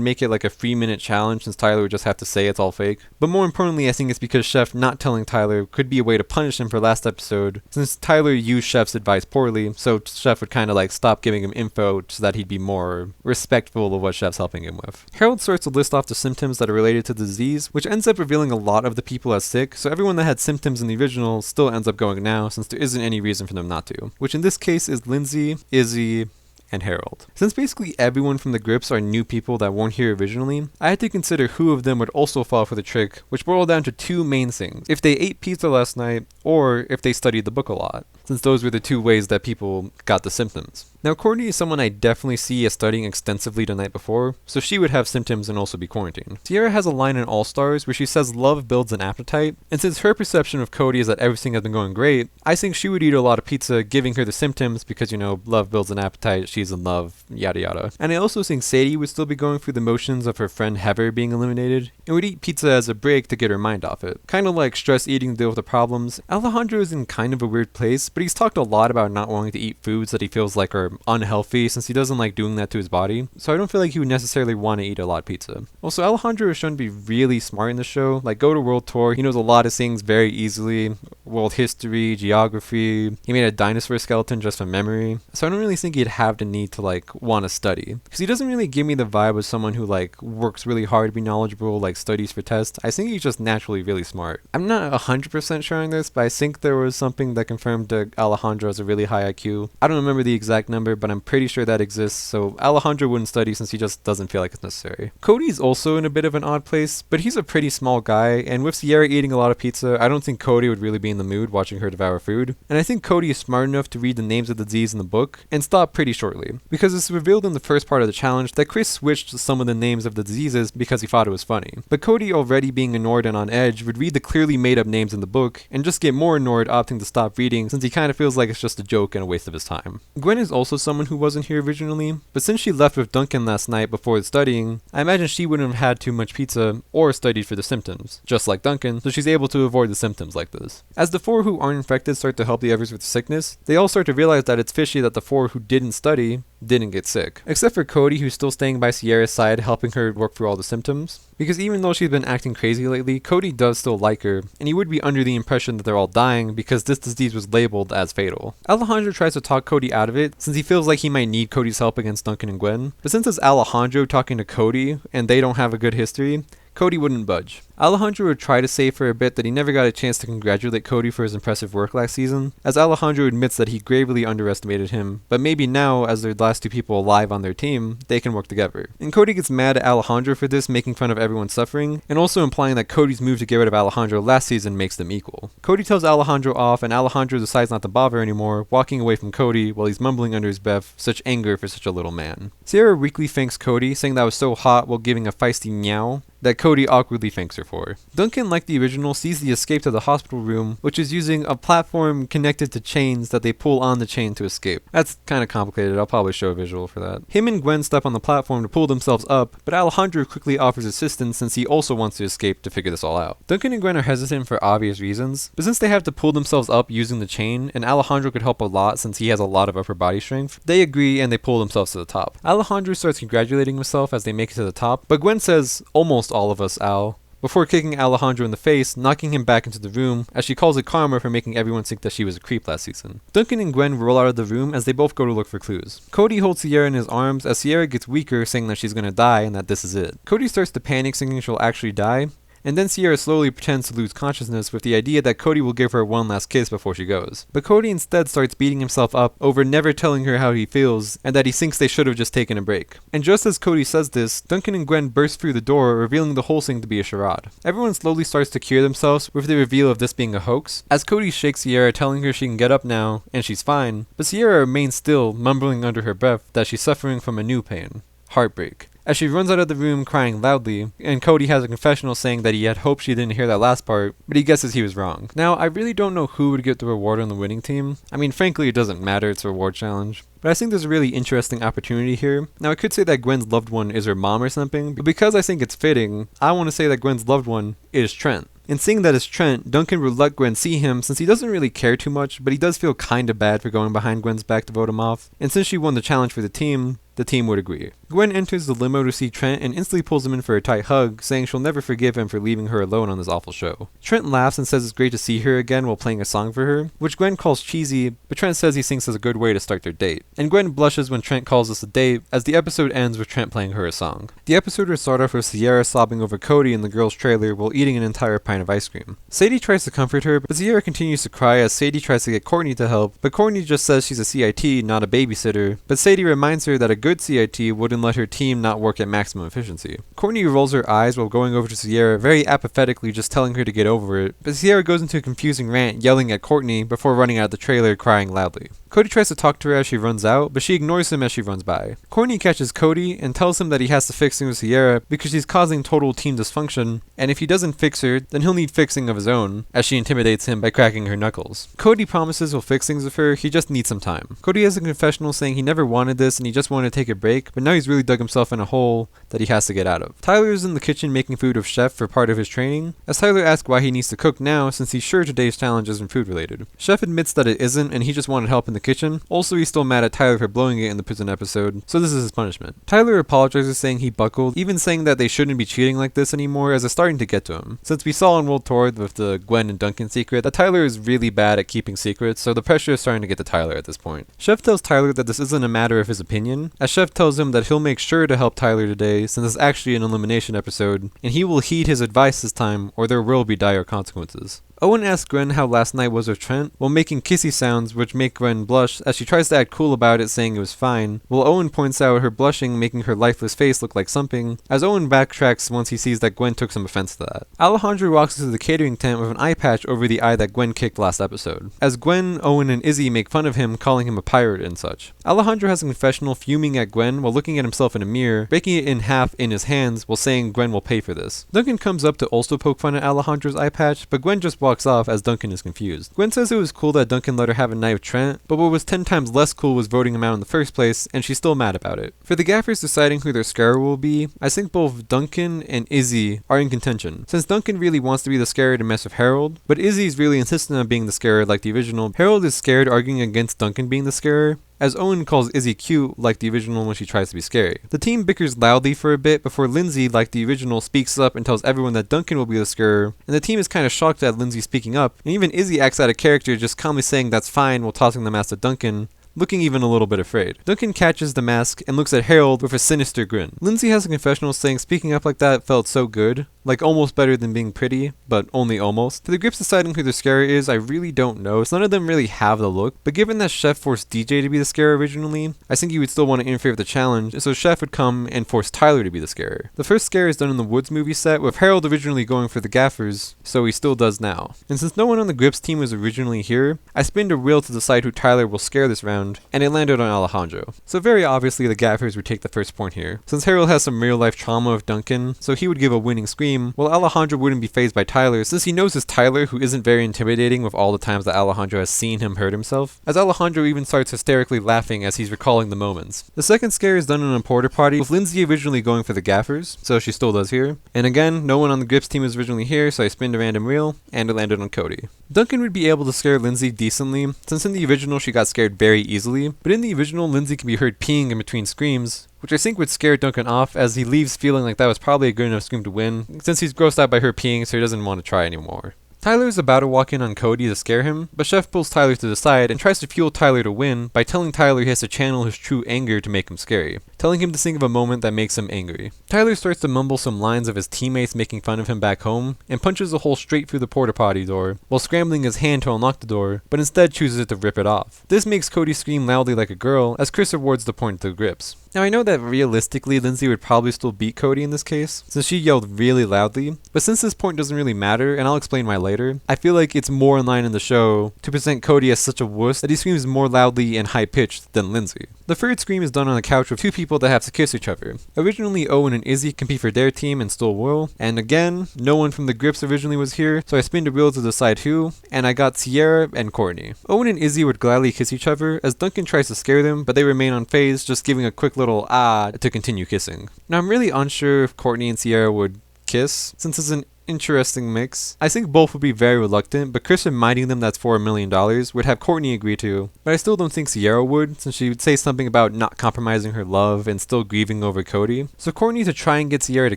Speaker 2: make it like a 3-minute challenge since Tyler would just have to say it's all fake. But more importantly, I think it's because Chef not telling Tyler could be a way to punish him for last episode, since Tyler used Chef's advice poorly, so Chef would kind of like stop giving him info so that he'd be more respectful of what Chef's helping him with. Harold starts to list off the symptoms that are related to the disease, which ends up revealing a lot of the people as sick, so everyone that had symptoms in the original still ends up going now, since there isn't any reason for them not to, which in this case is Lindsay, Izzy, and Harold. Since basically everyone from the Grips are new people that weren't here originally, I had to consider who of them would also fall for the trick, which boiled down to two main things: if they ate pizza last night, or if they studied the book a lot, since those were the two ways that people got the symptoms. Now Courtney is someone I definitely see as studying extensively the night before, so she would have symptoms and also be quarantined. Sierra has a line in All Stars where she says love builds an appetite, and since her perception of Cody is that everything has been going great, I think she would eat a lot of pizza giving her the symptoms because, you know, love builds an appetite, she's in love, yada yada. And I also think Sadie would still be going through the motions of her friend Heather being eliminated, and would eat pizza as a break to get her mind off it. Kinda like stress eating to deal with the problems. Alejandro is in kind of a weird place, but he's talked a lot about not wanting to eat foods that he feels like are unhealthy since he doesn't like doing that to his body, so I don't feel like he would necessarily want to eat a lot of pizza. Also, Alejandro is shown to be really smart in the show, like go to World Tour, he knows a lot of things very easily, world history, geography, he made a dinosaur skeleton just from memory, so I don't really think he'd have the need to like want to study, because he doesn't really give me the vibe of someone who like works really hard to be knowledgeable, like studies for tests. I think he's just naturally really smart. I'm not 100% sure on this, but I think there was something that confirmed that Alejandro has a really high IQ. I don't remember the exact number, but I'm pretty sure that exists, so Alejandro wouldn't study since he just doesn't feel like it's necessary. Cody's also in a bit of an odd place, but he's a pretty small guy, and with Sierra eating a lot of pizza, I don't think Cody would really be in the mood watching her devour food. And I think Cody is smart enough to read the names of the disease in the book and stop pretty shortly, because it's revealed in the first part of the challenge that Chris switched some of the names of the diseases because he thought it was funny. But Cody, already being annoyed and on edge, would read the clearly made up names in the book and just get more annoyed, opting to stop reading since he kind of feels like it's just a joke and a waste of his time. Gwen is also someone who wasn't here originally, but since she left with Duncan last night before studying, I imagine she wouldn't have had too much pizza or studied for the symptoms, just like Duncan, so she's able to avoid the symptoms like this. As the four who aren't infected start to help the others with the sickness, they all start to realize that it's fishy that the four who didn't study didn't get sick. Except for Cody, who's still staying by Sierra's side helping her work through all the symptoms. Because even though she's been acting crazy lately, Cody does still like her, and he would be under the impression that they're all dying because this disease was labeled as fatal. Alejandro tries to talk Cody out of it since he feels like he might need Cody's help against Duncan and Gwen, but since it's Alejandro talking to Cody and they don't have a good history, Cody wouldn't budge. Alejandro would try to say for a bit that he never got a chance to congratulate Cody for his impressive work last season, as Alejandro admits that he gravely underestimated him, but maybe now, as they're the last two people alive on their team, they can work together. And Cody gets mad at Alejandro for this, making fun of everyone's suffering, and also implying that Cody's move to get rid of Alejandro last season makes them equal. Cody tells Alejandro off, and Alejandro decides not to bother anymore, walking away from Cody while he's mumbling under his breath, such anger for such a little man. Sierra weakly thanks Cody, saying that was so hot while giving a feisty meow that Cody awkwardly thanks her for. Duncan, like the original, sees the escape to the hospital room, which is using a platform connected to chains that they pull on the chain to escape. That's kinda complicated, I'll probably show a visual for that. Him and Gwen step on the platform to pull themselves up, but Alejandro quickly offers assistance since he also wants to escape to figure this all out. Duncan and Gwen are hesitant for obvious reasons, but since they have to pull themselves up using the chain, and Alejandro could help a lot since he has a lot of upper body strength, they agree and they pull themselves to the top. Alejandro starts congratulating himself as they make it to the top, but Gwen says, "Almost all of us, Al," before kicking Alejandro in the face, knocking him back into the room, as she calls it karma for making everyone think that she was a creep last season. Duncan and Gwen roll out of the room as they both go to look for clues. Cody holds Sierra in his arms as Sierra gets weaker, saying that she's gonna die and that this is it. Cody starts to panic, thinking she'll actually die, and then Sierra slowly pretends to lose consciousness with the idea that Cody will give her one last kiss before she goes. But Cody instead starts beating himself up over never telling her how he feels, and that he thinks they should have just taken a break. And just as Cody says this, Duncan and Gwen burst through the door, revealing the whole thing to be a charade. Everyone slowly starts to cure themselves with the reveal of this being a hoax, as Cody shakes Sierra, telling her she can get up now, and she's fine, but Sierra remains still, mumbling under her breath that she's suffering from a new pain: heartbreak. As she runs out of the room crying loudly, and Cody has a confessional saying that he had hoped she didn't hear that last part, but he guesses he was wrong. Now, I really don't know who would get the reward on the winning team. I mean, frankly, it doesn't matter, it's a reward challenge. But I think there's a really interesting opportunity here. Now, I could say that Gwen's loved one is her mom or something, but because I think it's fitting, I want to say that Gwen's loved one is Trent. In seeing that it's Trent, Duncan would let Gwen see him since he doesn't really care too much, but he does feel kinda bad for going behind Gwen's back to vote him off. And since she won the challenge for the team would agree. Gwen enters the limo to see Trent and instantly pulls him in for a tight hug, saying she'll never forgive him for leaving her alone on this awful show. Trent laughs and says it's great to see her again while playing a song for her, which Gwen calls cheesy, but Trent says he thinks is a good way to start their date. And Gwen blushes when Trent calls this a date, as the episode ends with Trent playing her a song. The episode will start off with Sierra sobbing over Cody in the girls' trailer while eating an entire pint of ice cream. Sadie tries to comfort her, but Sierra continues to cry as Sadie tries to get Courtney to help, but Courtney just says she's a CIT, not a babysitter, but Sadie reminds her that a good CIT wouldn't let her team not work at maximum efficiency. Courtney rolls her eyes while going over to Sierra, very apathetically just telling her to get over it, but Sierra goes into a confusing rant yelling at Courtney before running out of the trailer crying loudly. Cody tries to talk to her as she runs out, but she ignores him as she runs by. Courtney catches Cody and tells him that he has to fix things with Sierra because she's causing total team dysfunction, and if he doesn't fix her, then he'll need fixing of his own, as she intimidates him by cracking her knuckles. Cody promises he'll fix things with her, he just needs some time. Cody has a confessional saying he never wanted this and he just wanted to take a break, but now he's really dug himself in a hole that he has to get out of. Tyler is in the kitchen making food with Chef for part of his training, as Tyler asks why he needs to cook now since he's sure today's challenge isn't food related. Chef admits that it isn't and he just wanted help in the kitchen. Also, he's still mad at Tyler for blowing it in the prison episode, so this is his punishment. Tyler apologizes saying he buckled, even saying that they shouldn't be cheating like this anymore as it's starting to get to him. Since we saw in World Tour with the Gwen and Duncan secret that Tyler is really bad at keeping secrets, so the pressure is starting to get to Tyler at this point. Chef tells Tyler that this isn't a matter of his opinion, as Chef tells him that he'll make sure to help Tyler today since it's actually an elimination episode, and he will heed his advice this time or there will be dire consequences. Owen asks Gwen how last night was with Trent, while making kissy sounds which make Gwen blush as she tries to act cool about it, saying it was fine, while Owen points out her blushing making her lifeless face look like something, as Owen backtracks once he sees that Gwen took some offense to that. Alejandro walks into the catering tent with an eye patch over the eye that Gwen kicked last episode, as Gwen, Owen, and Izzy make fun of him, calling him a pirate and such. Alejandro has a confessional fuming at Gwen while looking at himself in a mirror, breaking it in half in his hands while saying Gwen will pay for this. Duncan comes up to also poke fun at Alejandro's eye patch, but Gwen just walks off as Duncan is confused. Gwen says it was cool that Duncan let her have a night with Trent, but what was 10 times less cool was voting him out in the first place, and she's still mad about it. For the gaffers deciding who their scarer will be, I think both Duncan and Izzy are in contention, since Duncan really wants to be the scarer to mess with Harold, but Izzy's really insistent on being the scarer like the original. Harold is scared, arguing against Duncan being the scarer, as Owen calls Izzy cute like the original when she tries to be scary. The team bickers loudly for a bit before Lindsay, like the original, speaks up and tells everyone that Duncan will be the scarer, and the team is kind of shocked at Lindsay speaking up, and even Izzy acts out of character, just calmly saying that's fine while tossing the mask to Duncan, looking even a little bit afraid. Duncan catches the mask and looks at Harold with a sinister grin. Lindsay has a confessional saying speaking up like that felt so good, like almost better than being pretty, but only almost. For the grips deciding who the scarer is, I really don't know, so none of them really have the look, but given that Chef forced DJ to be the scarer originally, I think he would still want to interfere with the challenge, so Chef would come and force Tyler to be the scarer. The first scare is done in the Woods movie set, with Harold originally going for the gaffers, so he still does now. And since no one on the grips team was originally here, I spinned a wheel to decide who Tyler will scare this round, and it landed on Alejandro. So very obviously the gaffers would take the first point here. Since Harold has some real life trauma with Duncan, so he would give a winning scream, while Alejandro wouldn't be fazed by Tyler since he knows it's Tyler who isn't very intimidating with all the times that Alejandro has seen him hurt himself, as Alejandro even starts hysterically laughing as he's recalling the moments. The second scare is done in a porta potty, with Lindsay originally going for the gaffers, so she still does here. And again, no one on the grips team was originally here, so I spinned a random wheel, and it landed on Cody. Duncan would be able to scare Lindsay decently, since in the original she got scared very easily, but in the original, Lindsay can be heard peeing in between screams, which I think would scare Duncan off as he leaves feeling like that was probably a good enough scream to win, since he's grossed out by her peeing so he doesn't want to try anymore. Tyler is about to walk in on Cody to scare him, but Chef pulls Tyler to the side and tries to fuel Tyler to win by telling Tyler he has to channel his true anger to make him scary, telling him to think of a moment that makes him angry. Tyler starts to mumble some lines of his teammates making fun of him back home, and punches a hole straight through the porta potty door, while scrambling his hand to unlock the door, but instead chooses to rip it off. This makes Cody scream loudly like a girl, as Chris awards the point to Grips. Now I know that realistically Lindsay would probably still beat Cody in this case, since she yelled really loudly, but since this point doesn't really matter, and I'll explain why later, I feel like it's more in line in the show to present Cody as such a wuss that he screams more loudly and high-pitched than Lindsay. The third scream is done on the couch with two people that have to kiss each other. Originally, Owen and Izzy compete for their team and stole Will, and again, no one from the Grips originally was here, so I spin the wheel to decide who, and I got Sierra and Courtney. Owen and Izzy would gladly kiss each other, as Duncan tries to scare them, but they remain unfazed, just giving a quick little ah to continue kissing. Now I'm really unsure if Courtney and Sierra would kiss, since it's an interesting mix. I think both would be very reluctant, but Chris reminding them that's for $1 million would have Courtney agree to, but I still don't think Sierra would, since she would say something about not compromising her love and still grieving over Cody. So Courtney, to try and get Sierra to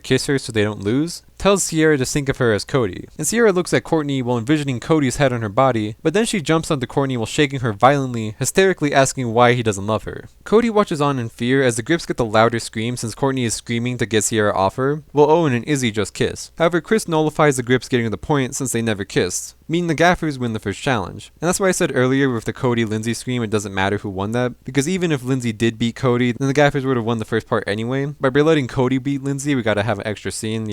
Speaker 2: kiss her so they don't lose, tells Sierra to think of her as Cody, and Sierra looks at Courtney while envisioning Cody's head on her body, but then she jumps onto Courtney while shaking her violently, hysterically asking why he doesn't love her. Cody watches on in fear as the Grips get the louder scream since Courtney is screaming to get Sierra off her, while Owen and Izzy just kiss. However, Chris nullifies the Grips getting the point since they never kissed, meaning the Gaffers win the first challenge. And that's why I said earlier with the Cody-Lindsay scream it doesn't matter who won that, because even if Lindsay did beat Cody, then the Gaffers would have won the first part anyway. But by letting Cody beat Lindsay, we gotta have an extra scene,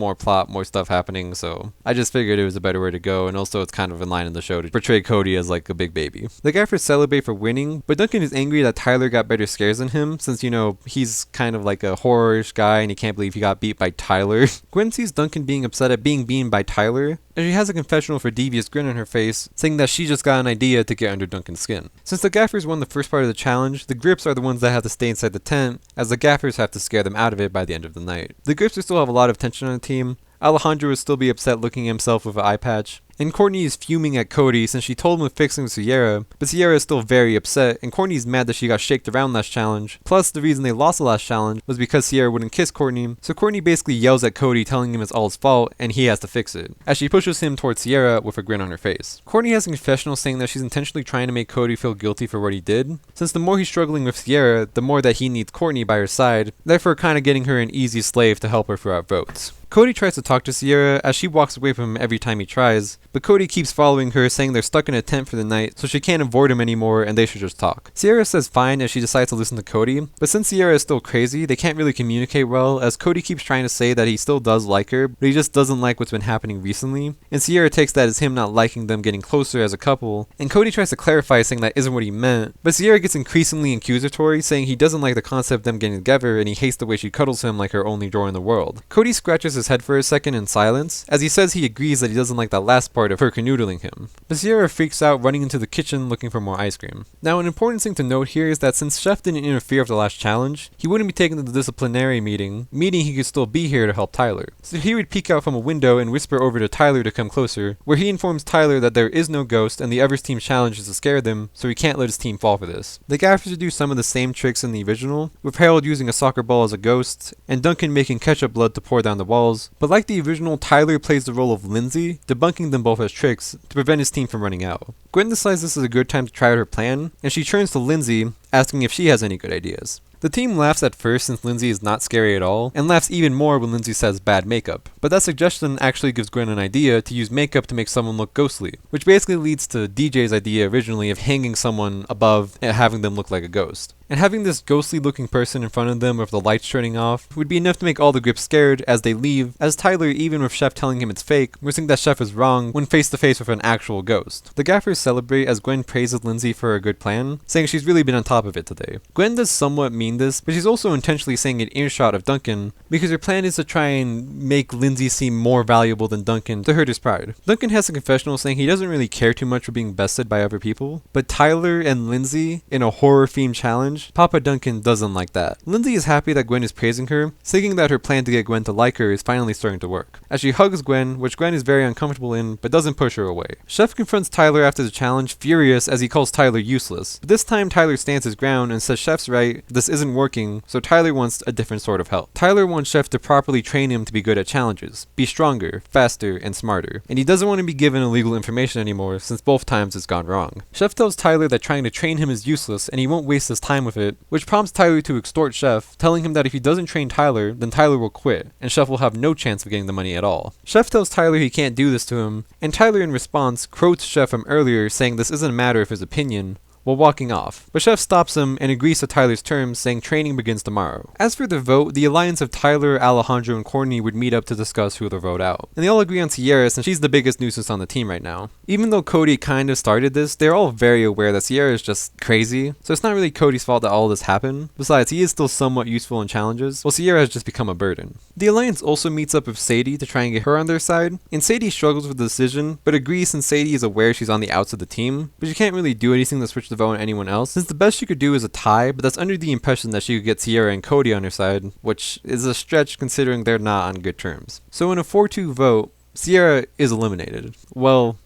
Speaker 2: more plot, more stuff happening, so I just figured it was a better way to go, and also it's kind of in line in the show to portray Cody as like a big baby. The Gaffers celebrate for winning, but Duncan is angry that Tyler got better scares than him, since he's kind of like a horror-ish guy and he can't believe he got beat by Tyler. Gwen sees Duncan being upset at being beaten by Tyler, and she has a confessional for devious grin on her face, saying that she just got an idea to get under Duncan's skin. Since the Gaffers won the first part of the challenge, the Grips are the ones that have to stay inside the tent, as the Gaffers have to scare them out of it by the end of the night. The Grips still have a lot of tension on the team. Alejandro would still be upset looking at himself with an eye patch, and Courtney is fuming at Cody since she told him to fix things with Sierra, but Sierra is still very upset, and Courtney's mad that she got shaked around last challenge. Plus, the reason they lost the last challenge was because Sierra wouldn't kiss Courtney, so Courtney basically yells at Cody telling him it's all his fault, and he has to fix it, as she pushes him towards Sierra with a grin on her face. Courtney has a confessional saying that she's intentionally trying to make Cody feel guilty for what he did, since the more he's struggling with Sierra, the more that he needs Courtney by her side, therefore kinda getting her an easy slave to help her throughout votes. Cody tries to talk to Sierra as she walks away from him every time he tries, but Cody keeps following her, saying they're stuck in a tent for the night, so she can't avoid him anymore and they should just talk. Sierra says fine as she decides to listen to Cody, but since Sierra is still crazy, they can't really communicate well, as Cody keeps trying to say that he still does like her, but he just doesn't like what's been happening recently, and Sierra takes that as him not liking them getting closer as a couple, and Cody tries to clarify saying that isn't what he meant, but Sierra gets increasingly accusatory, saying he doesn't like the concept of them getting together and he hates the way she cuddles him like her only joy in the world. Cody scratches his head for a second in silence, as he says he agrees that he doesn't like that last part of her canoodling him. But Sierra freaks out, running into the kitchen looking for more ice cream. Now, an important thing to note here is that since Chef didn't interfere with the last challenge, he wouldn't be taken to the disciplinary meeting, meaning he could still be here to help Tyler. So he would peek out from a window and whisper over to Tyler to come closer, where he informs Tyler that there is no ghost and the other's team's challenge is to scare them, so he can't let his team fall for this. The Gaffers do some of the same tricks in the original, with Harold using a soccer ball as a ghost, and Duncan making ketchup blood to pour down the walls, but like the original, Tyler plays the role of Lindsay, debunking them both as tricks to prevent his team from running out. Gwen decides this is a good time to try out her plan, and she turns to Lindsay, asking if she has any good ideas. The team laughs at first since Lindsay is not scary at all, and laughs even more when Lindsay says bad makeup. But that suggestion actually gives Gwen an idea to use makeup to make someone look ghostly, which basically leads to DJ's idea originally of hanging someone above and having them look like a ghost. And having this ghostly looking person in front of them with the lights turning off would be enough to make all the Grips scared as they leave, as Tyler, even with Chef telling him it's fake, would think that Chef is wrong when face to face with an actual ghost. The Gaffers celebrate as Gwen praises Lindsay for a good plan, saying she's really been on top top of it today. Gwen does somewhat mean this, but she's also intentionally saying it earshot of Duncan, because her plan is to try and make Lindsay seem more valuable than Duncan to hurt his pride. Duncan has a confessional saying he doesn't really care too much for being bested by other people, but Tyler and Lindsay in a horror-themed challenge, Papa Duncan doesn't like that. Lindsay is happy that Gwen is praising her, thinking that her plan to get Gwen to like her is finally starting to work. As she hugs Gwen, which Gwen is very uncomfortable in, but doesn't push her away. Chef confronts Tyler after the challenge, furious as he calls Tyler useless. But this time Tyler stands his ground and says Chef's right, this isn't working, so Tyler wants a different sort of help. Tyler wants Chef to properly train him to be good at challenges, be stronger, faster, and smarter. And he doesn't want to be given illegal information anymore, since both times it's gone wrong. Chef tells Tyler that trying to train him is useless and he won't waste his time with it, which prompts Tyler to extort Chef, telling him that if he doesn't train Tyler, then Tyler will quit, and Chef will have no chance of getting the money at all. Chef tells Tyler he can't do this to him, and Tyler in response quotes Chef from earlier saying this isn't a matter of his opinion, while walking off. But Chef stops him and agrees to Tyler's terms, saying training begins tomorrow. As for the vote, the alliance of Tyler, Alejandro, and Courtney would meet up to discuss who they'll vote out. And they all agree on Sierra since she's the biggest nuisance on the team right now. Even though Cody kind of started this, they're all very aware that Sierra is just crazy, so it's not really Cody's fault that all this happened. Besides, he is still somewhat useful in challenges, while Sierra has just become a burden. The alliance also meets up with Sadie to try and get her on their side, and Sadie struggles with the decision, but agrees since Sadie is aware she's on the outs of the team, but she can't really do anything to switch the vote on anyone else, since the best she could do is a tie, but that's under the impression that she could get Sierra and Cody on her side, which is a stretch considering they're not on good terms. So in a 4-2 vote, Sierra is eliminated. Well,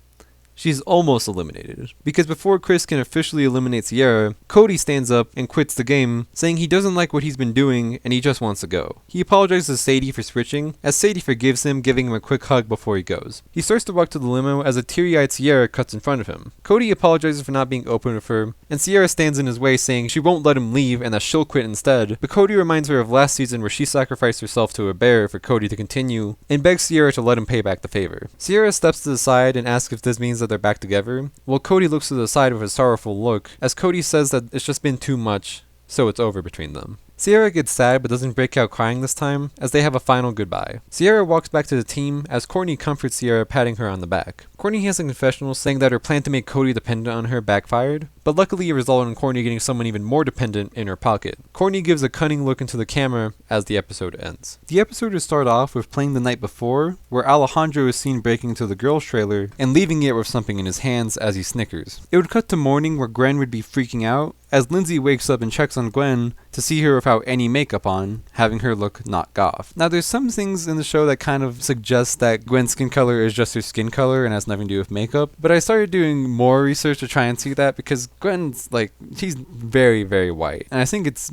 Speaker 2: she's almost eliminated, because before Chris can officially eliminate Sierra, Cody stands up and quits the game, saying he doesn't like what he's been doing and he just wants to go. He apologizes to Sadie for switching, as Sadie forgives him, giving him a quick hug before he goes. He starts to walk to the limo as a teary-eyed Sierra cuts in front of him. Cody apologizes for not being open with her, and Sierra stands in his way saying she won't let him leave and that she'll quit instead, but Cody reminds her of last season where she sacrificed herself to a bear for Cody to continue, and begs Sierra to let him pay back the favor. Sierra steps to the side and asks if this means that they're back together, while Cody looks to the side with a sorrowful look, as Cody says that it's just been too much, so it's over between them. Sierra gets sad but doesn't break out crying this time, as they have a final goodbye. Sierra walks back to the team as Courtney comforts Sierra, patting her on the back. Courtney has a confessional saying that her plan to make Cody dependent on her backfired, but luckily it resulted in Courtney getting someone even more dependent in her pocket. Courtney gives a cunning look into the camera as the episode ends. The episode would start off with playing the night before, where Alejandro is seen breaking into the girls' trailer and leaving it with something in his hands as he snickers. It would cut to morning where Gwen would be freaking out, as Lindsay wakes up and checks on Gwen to see her without any makeup on, having her look not goth. Now there's some things in the show that kind of suggest that Gwen's skin color is just her skin color and has nothing to do with makeup, but I started doing more research to try and see that because Gwen's she's very, very white, and I think it's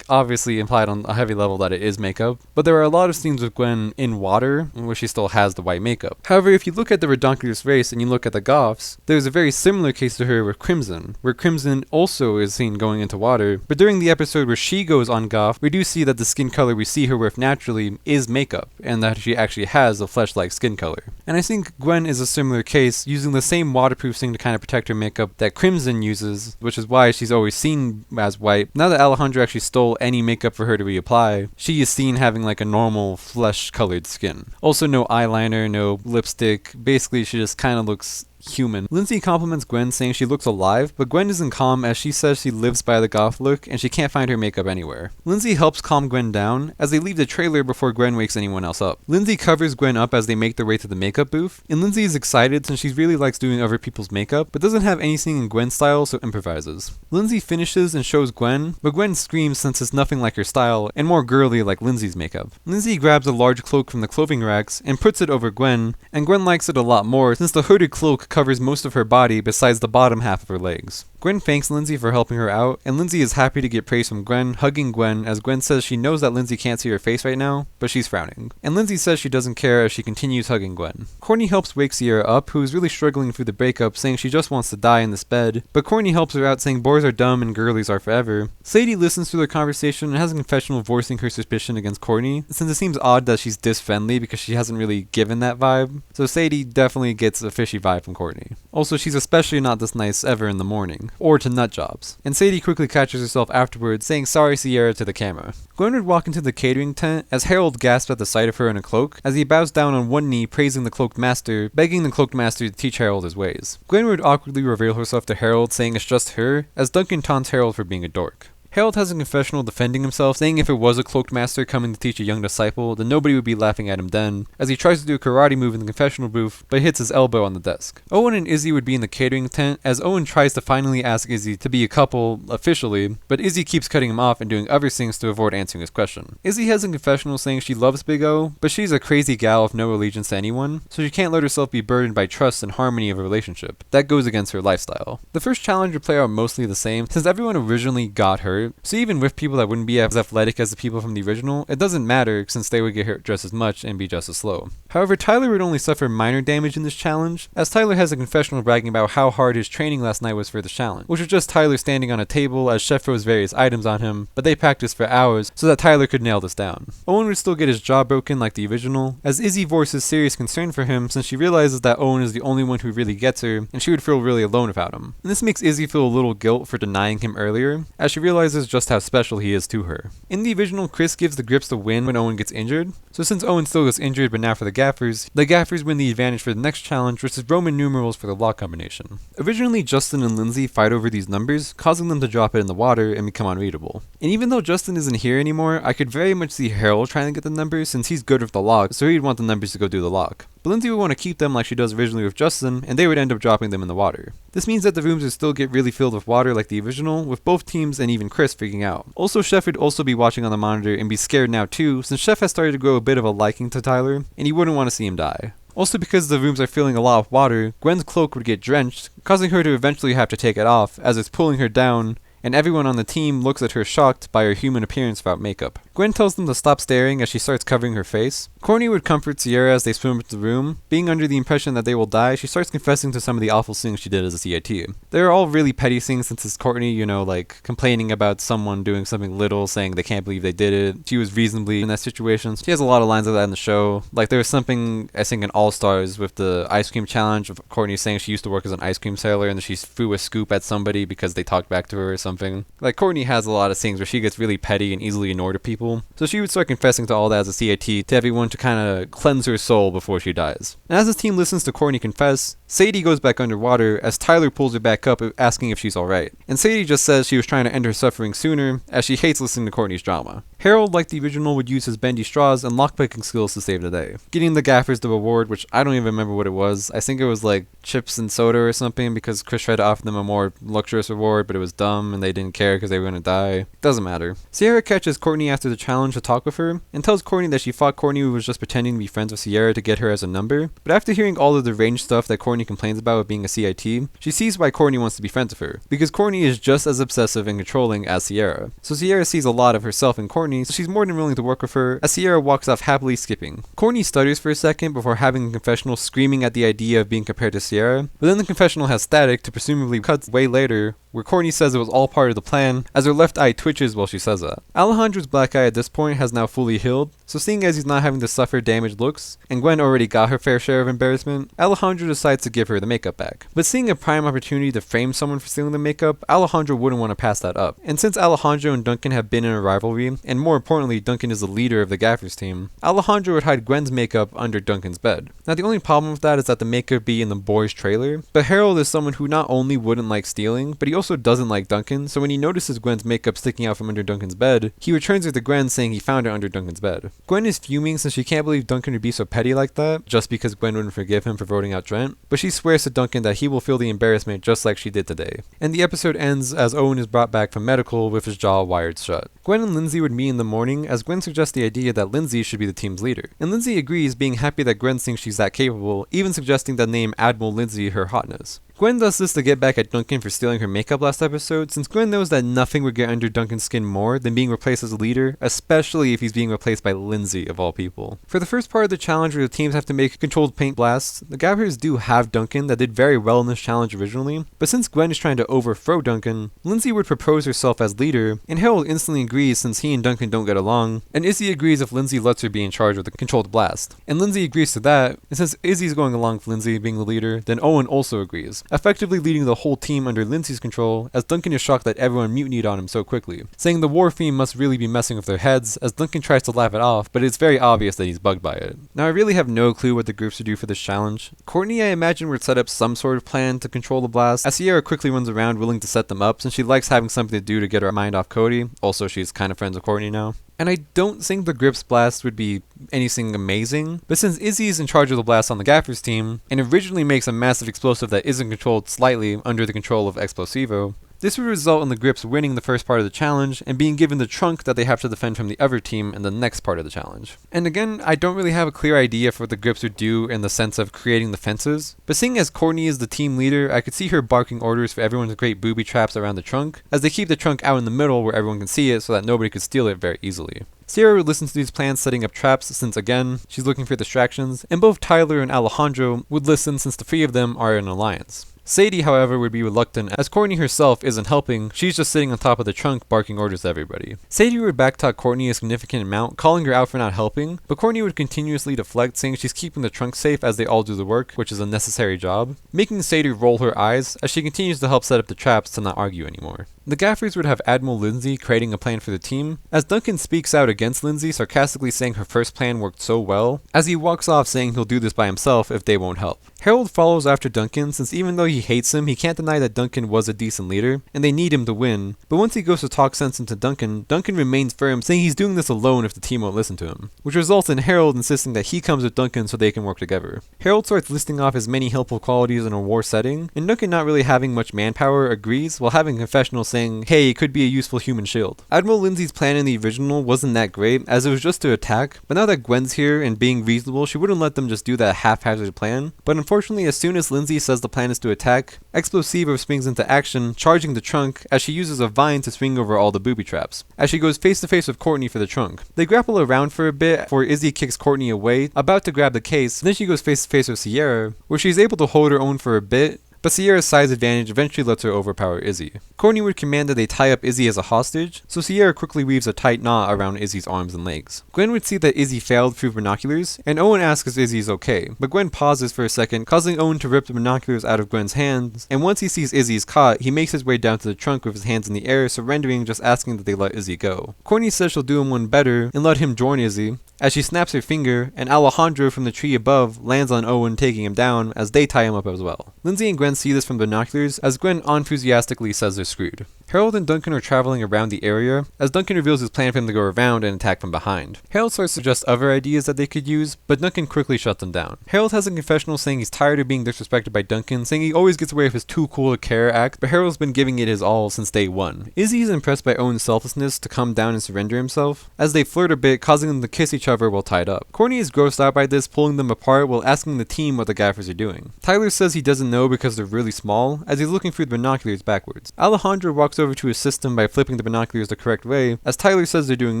Speaker 2: obviously implied on a heavy level that it is makeup, but there are a lot of scenes with Gwen in water where she still has the white makeup. However, if you look at the Redonkulous race and you look at the goths, there's a very similar case to her with Crimson, where Crimson also is seen going into water, but during the episode where she goes on goth, we do see that the skin color we see her with naturally is makeup, and that she actually has a flesh-like skin color. And I think Gwen is a similar case, using the same waterproof thing to kind of protect her makeup that Crimson uses, which is why she's always seen as white. Now that Alejandro actually stole any makeup for her to reapply, she is seen having a normal flesh-colored skin. Also no eyeliner, no lipstick, basically she just kind of looks human. Lindsay compliments Gwen saying she looks alive, but Gwen isn't calm as she says she lives by the goth look and she can't find her makeup anywhere. Lindsay helps calm Gwen down as they leave the trailer before Gwen wakes anyone else up. Lindsay covers Gwen up as they make their way to the makeup booth, and Lindsay is excited since she really likes doing other people's makeup, but doesn't have anything in Gwen's style, so improvises. Lindsay finishes and shows Gwen, but Gwen screams since it's nothing like her style and more girly like Lindsay's makeup. Lindsay grabs a large cloak from the clothing racks and puts it over Gwen, and Gwen likes it a lot more since the hooded cloak covers most of her body besides the bottom half of her legs. Gwen thanks Lindsay for helping her out, and Lindsay is happy to get praise from Gwen, hugging Gwen as Gwen says she knows that Lindsay can't see her face right now, but she's frowning. And Lindsay says she doesn't care as she continues hugging Gwen. Courtney helps wake Sierra up, who is really struggling through the breakup, saying she just wants to die in this bed, but Courtney helps her out saying boys are dumb and girlies are forever. Sadie listens to their conversation and has a confessional voicing her suspicion against Courtney, since it seems odd that she's this friendly because she hasn't really given that vibe, so Sadie definitely gets a fishy vibe from Courtney. Courtney. Also, she's especially not this nice ever in the morning, or to nut jobs. And Sadie quickly catches herself afterwards, saying sorry Sierra to the camera. Gwen would walk into the catering tent as Harold gasps at the sight of her in a cloak, as he bows down on one knee praising the cloaked master, begging the cloaked master to teach Harold his ways. Gwen would awkwardly reveal herself to Harold, saying it's just her, as Duncan taunts Harold for being a dork. Harold has a confessional defending himself, saying if it was a cloaked master coming to teach a young disciple, then nobody would be laughing at him then, as he tries to do a karate move in the confessional booth, but hits his elbow on the desk. Owen and Izzy would be in the catering tent, as Owen tries to finally ask Izzy to be a couple, officially, but Izzy keeps cutting him off and doing other things to avoid answering his question. Izzy has a confessional saying she loves Big O, but she's a crazy gal with no allegiance to anyone, so she can't let herself be burdened by trust and harmony of a relationship. That goes against her lifestyle. The first challenge would play out mostly the same, since everyone originally got hurt, so even with people that wouldn't be as athletic as the people from the original, it doesn't matter since they would get hurt just as much and be just as slow. However, Tyler would only suffer minor damage in this challenge, as Tyler has a confessional bragging about how hard his training last night was for the challenge, which was just Tyler standing on a table as Chef throws various items on him, but they practiced for hours so that Tyler could nail this down. Owen would still get his jaw broken like the original, as Izzy voices serious concern for him since she realizes that Owen is the only one who really gets her, and she would feel really alone without him. And this makes Izzy feel a little guilt for denying him earlier, as she realizes just how special he is to her. In the original, Chris gives the grips the win when Owen gets injured, so since Owen still gets injured but now for the Gaffers win the advantage for the next challenge, which is Roman numerals for the lock combination. Originally, Justin and Lindsay fight over these numbers, causing them to drop it in the water and become unreadable. And even though Justin isn't here anymore, I could very much see Harold trying to get the numbers since he's good with the lock, so he'd want the numbers to go do the lock. But Lindsay would want to keep them like she does originally with Justin, and they would end up dropping them in the water. This means that the rooms would still get really filled with water like the original, with both teams and even Chris freaking out. Also, Chef would also be watching on the monitor and be scared now too, since Chef has started to grow a bit of a liking to Tyler, and he wouldn't want to see him die. Also, because the rooms are filling a lot of water, Gwen's cloak would get drenched, causing her to eventually have to take it off, as it's pulling her down, and everyone on the team looks at her shocked by her human appearance without makeup. Gwen tells them to stop staring as she starts covering her face. Courtney would comfort Sierra as they swim into the room. Being under the impression that they will die, she starts confessing to some of the awful things she did as a CIT. They're all really petty things since it's Courtney, like complaining about someone doing something little, saying they can't believe they did it. She was reasonably in that situation. She has a lot of lines like that in the show. Like there was something, I think in All Stars with the ice cream challenge of Courtney saying she used to work as an ice cream sailor and then she threw a scoop at somebody because they talked back to her or something. Like Courtney has a lot of things where she gets really petty and easily ignored to people. So she would start confessing to all that as a CIT to everyone to kind of cleanse her soul before she dies. And as the team listens to Courtney confess, Sadie goes back underwater as Tyler pulls her back up asking if she's alright. And Sadie just says she was trying to end her suffering sooner as she hates listening to Courtney's drama. Harold, like the original, would use his bendy straws and lockpicking skills to save the day, getting the Gaffers the reward, which I don't even remember what it was. I think it was like chips and soda or something because Chris tried to offer them a more luxurious reward, but it was dumb and they didn't care because they were going to die. Doesn't matter. Sierra catches Courtney after the challenge to talk with her and tells Courtney that she thought Courtney was just pretending to be friends with Sierra to get her as a number, but after hearing all of the range stuff that Courtney complains about with being a CIT, she sees why Courtney wants to be friends with her, because Courtney is just as obsessive and controlling as Sierra. So Sierra sees a lot of herself in Courtney, so she's more than willing to work with her, as Sierra walks off happily skipping. Courtney stutters for a second before having a confessional screaming at the idea of being compared to Sierra, but then the confessional has static to presumably cut way later, where Courtney says it was all part of the plan, as her left eye twitches while she says that. Alejandro's black eye at this point has now fully healed, so seeing as he's not having to suffer damaged looks, and Gwen already got her fair share of embarrassment, Alejandro decides to give her the makeup back. But seeing a prime opportunity to frame someone for stealing the makeup, Alejandro wouldn't want to pass that up. And since Alejandro and Duncan have been in a rivalry, and more importantly Duncan is the leader of the Gaffers team, Alejandro would hide Gwen's makeup under Duncan's bed. Now the only problem with that is that the makeup be in the boys' trailer, but Harold is someone who not only wouldn't like stealing, but he also doesn't like Duncan, so when he notices Gwen's makeup sticking out from under Duncan's bed, he returns it to Gwen saying he found it under Duncan's bed. Gwen is fuming since she can't believe Duncan would be so petty like that, just because Gwen wouldn't forgive him for voting out Trent, but she swears to Duncan that he will feel the embarrassment just like she did today. And the episode ends as Owen is brought back from medical with his jaw wired shut. Gwen and Lindsay would meet in the morning as Gwen suggests the idea that Lindsay should be the team's leader. And Lindsay agrees, being happy that Gwen thinks she's that capable, even suggesting the name Admiral Lindsay her hotness. Gwen does this to get back at Duncan for stealing her makeup last episode, since Gwen knows that nothing would get under Duncan's skin more than being replaced as a leader, especially if he's being replaced by Lindsay of all people. For the first part of the challenge where the teams have to make controlled paint blasts, the Gappers do have Duncan that did very well in this challenge originally, but since Gwen is trying to overthrow Duncan, Lindsay would propose herself as leader, and Harold instantly agrees since he and Duncan don't get along, and Izzy agrees if Lindsay lets her be in charge of the controlled blast. And Lindsay agrees to that, and since Izzy's going along with Lindsay being the leader, then Owen also agrees, effectively leading the whole team under Lindsay's control, as Duncan is shocked that everyone mutinied on him so quickly, saying the war theme must really be messing with their heads, as Duncan tries to laugh it off, but it's very obvious that he's bugged by it. Now I really have no clue what the groups would do for this challenge. Courtney, I imagine, would set up some sort of plan to control the blast, as Sierra quickly runs around willing to set them up since she likes having something to do to get her mind off Cody, also she's kind of friends with Courtney now. And I don't think the Grips blast would be anything amazing, but since Izzy is in charge of the blast on the Gaffers team, and originally makes a massive explosive that isn't controlled slightly under the control of Explosivo, this would result in the Grips winning the first part of the challenge and being given the trunk that they have to defend from the other team in the next part of the challenge. And again, I don't really have a clear idea for what the Grips would do in the sense of creating the fences, but seeing as Courtney is the team leader, I could see her barking orders for everyone to create booby traps around the trunk, as they keep the trunk out in the middle where everyone can see it so that nobody could steal it very easily. Sierra would listen to these plans setting up traps since again, she's looking for distractions, and both Tyler and Alejandro would listen since the three of them are in an alliance. Sadie, however, would be reluctant as Courtney herself isn't helping, she's just sitting on top of the trunk barking orders to everybody. Sadie would backtalk Courtney a significant amount, calling her out for not helping, but Courtney would continuously deflect, saying she's keeping the trunk safe as they all do the work, which is a necessary job, making Sadie roll her eyes as she continues to help set up the traps to not argue anymore. The Gaffers would have Admiral Lindsay creating a plan for the team, as Duncan speaks out against Lindsay, sarcastically saying her first plan worked so well, as he walks off saying he'll do this by himself if they won't help. Harold follows after Duncan, since even though he hates him, he can't deny that Duncan was a decent leader, and they need him to win, but once he goes to talk sense into Duncan, Duncan remains firm, saying he's doing this alone if the team won't listen to him, which results in Harold insisting that he comes with Duncan so they can work together. Harold starts listing off his many helpful qualities in a war setting, and Duncan, not really having much manpower, agrees, while having confessional saying, hey, it could be a useful human shield. Admiral Lindsay's plan in the original wasn't that great, as it was just to attack, but now that Gwen's here and being reasonable, she wouldn't let them just do that haphazard plan, but unfortunately as soon as Lindsay says the plan is to attack, Explosivo springs into action, charging the trunk as she uses a vine to swing over all the booby traps, as she goes face to face with Courtney for the trunk. They grapple around for a bit before Izzy kicks Courtney away, about to grab the case, then she goes face to face with Sierra, where she's able to hold her own for a bit, but Sierra's size advantage eventually lets her overpower Izzy. Courtney would command that they tie up Izzy as a hostage, so Sierra quickly weaves a tight knot around Izzy's arms and legs. Gwen would see that Izzy failed through binoculars, and Owen asks if Izzy is okay, but Gwen pauses for a second, causing Owen to rip the binoculars out of Gwen's hands, and once he sees Izzy is caught, he makes his way down to the trunk with his hands in the air, surrendering, just asking that they let Izzy go. Courtney says she'll do him one better, and let him join Izzy, as she snaps her finger, and Alejandro from the tree above lands on Owen, taking him down, as they tie him up as well. Lindsay and Gwen see this from binoculars, as Gwen unenthusiastically says they're screwed. Harold and Duncan are traveling around the area, as Duncan reveals his plan for him to go around and attack from behind. Harold starts to suggest other ideas that they could use, but Duncan quickly shuts them down. Harold has a confessional saying he's tired of being disrespected by Duncan, saying he always gets away with his too cool to care act, but Harold's been giving it his all since day one. Izzy is impressed by Owen's selflessness to come down and surrender himself, as they flirt a bit, causing them to kiss each other while tied up. Courtney is grossed out by this, pulling them apart while asking the team what the Gaffers are doing. Tyler says he doesn't know because they're really small, as he's looking through the binoculars backwards. Alejandro walks over to assist him by flipping the binoculars the correct way, as Tyler says they're doing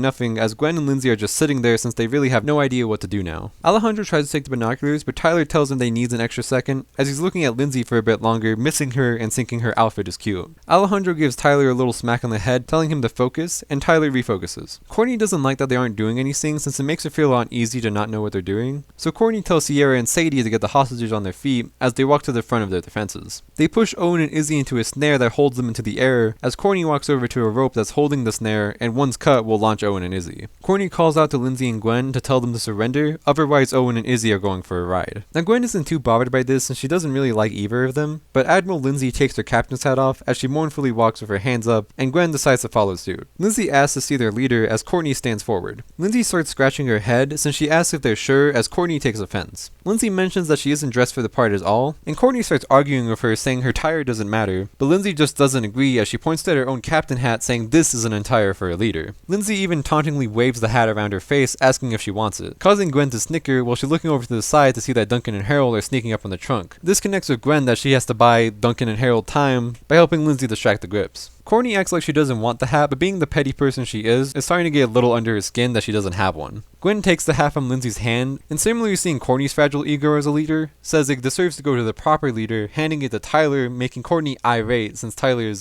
Speaker 2: nothing, as Gwen and Lindsay are just sitting there since they really have no idea what to do now. Alejandro tries to take the binoculars, but Tyler tells him they need an extra second, as he's looking at Lindsay for a bit longer, missing her and thinking her outfit is cute. Alejandro gives Tyler a little smack on the head, telling him to focus, and Tyler refocuses. Courtney doesn't like that they aren't doing anything, since it makes her feel uneasy to not know what they're doing, so Courtney tells Sierra and Sadie to get the hostages on their feet, as they walk to the front of their defenses. They push Owen and Izzy into a snare that holds them into the air, as Courtney walks over to a rope that's holding the snare, and once cut will launch Owen and Izzy. Courtney calls out to Lindsay and Gwen to tell them to surrender, otherwise Owen and Izzy are going for a ride. Now Gwen isn't too bothered by this since she doesn't really like either of them, but Admiral Lindsay takes her captain's hat off as she mournfully walks with her hands up, and Gwen decides to follow suit. Lindsay asks to see their leader as Courtney stands forward. Lindsay starts scratching her head since she asks if they're sure, as Courtney takes offense. Lindsay mentions that she isn't dressed for the part at all, and Courtney starts arguing with her, saying her attire doesn't matter, but Lindsay just doesn't agree as she points points to her own captain hat saying this is an attire for a leader. Lindsay even tauntingly waves the hat around her face asking if she wants it, causing Gwen to snicker while she's looking over to the side to see that Duncan and Harold are sneaking up on the trunk. This connects with Gwen that she has to buy Duncan and Harold time by helping Lindsay distract the grips. Courtney acts like she doesn't want the hat, but being the petty person she is starting to get a little under her skin that she doesn't have one. Gwen takes the hat from Lindsay's hand, and similarly seeing Courtney's fragile ego as a leader, says it deserves to go to the proper leader, handing it to Tyler, making Courtney irate since Tyler.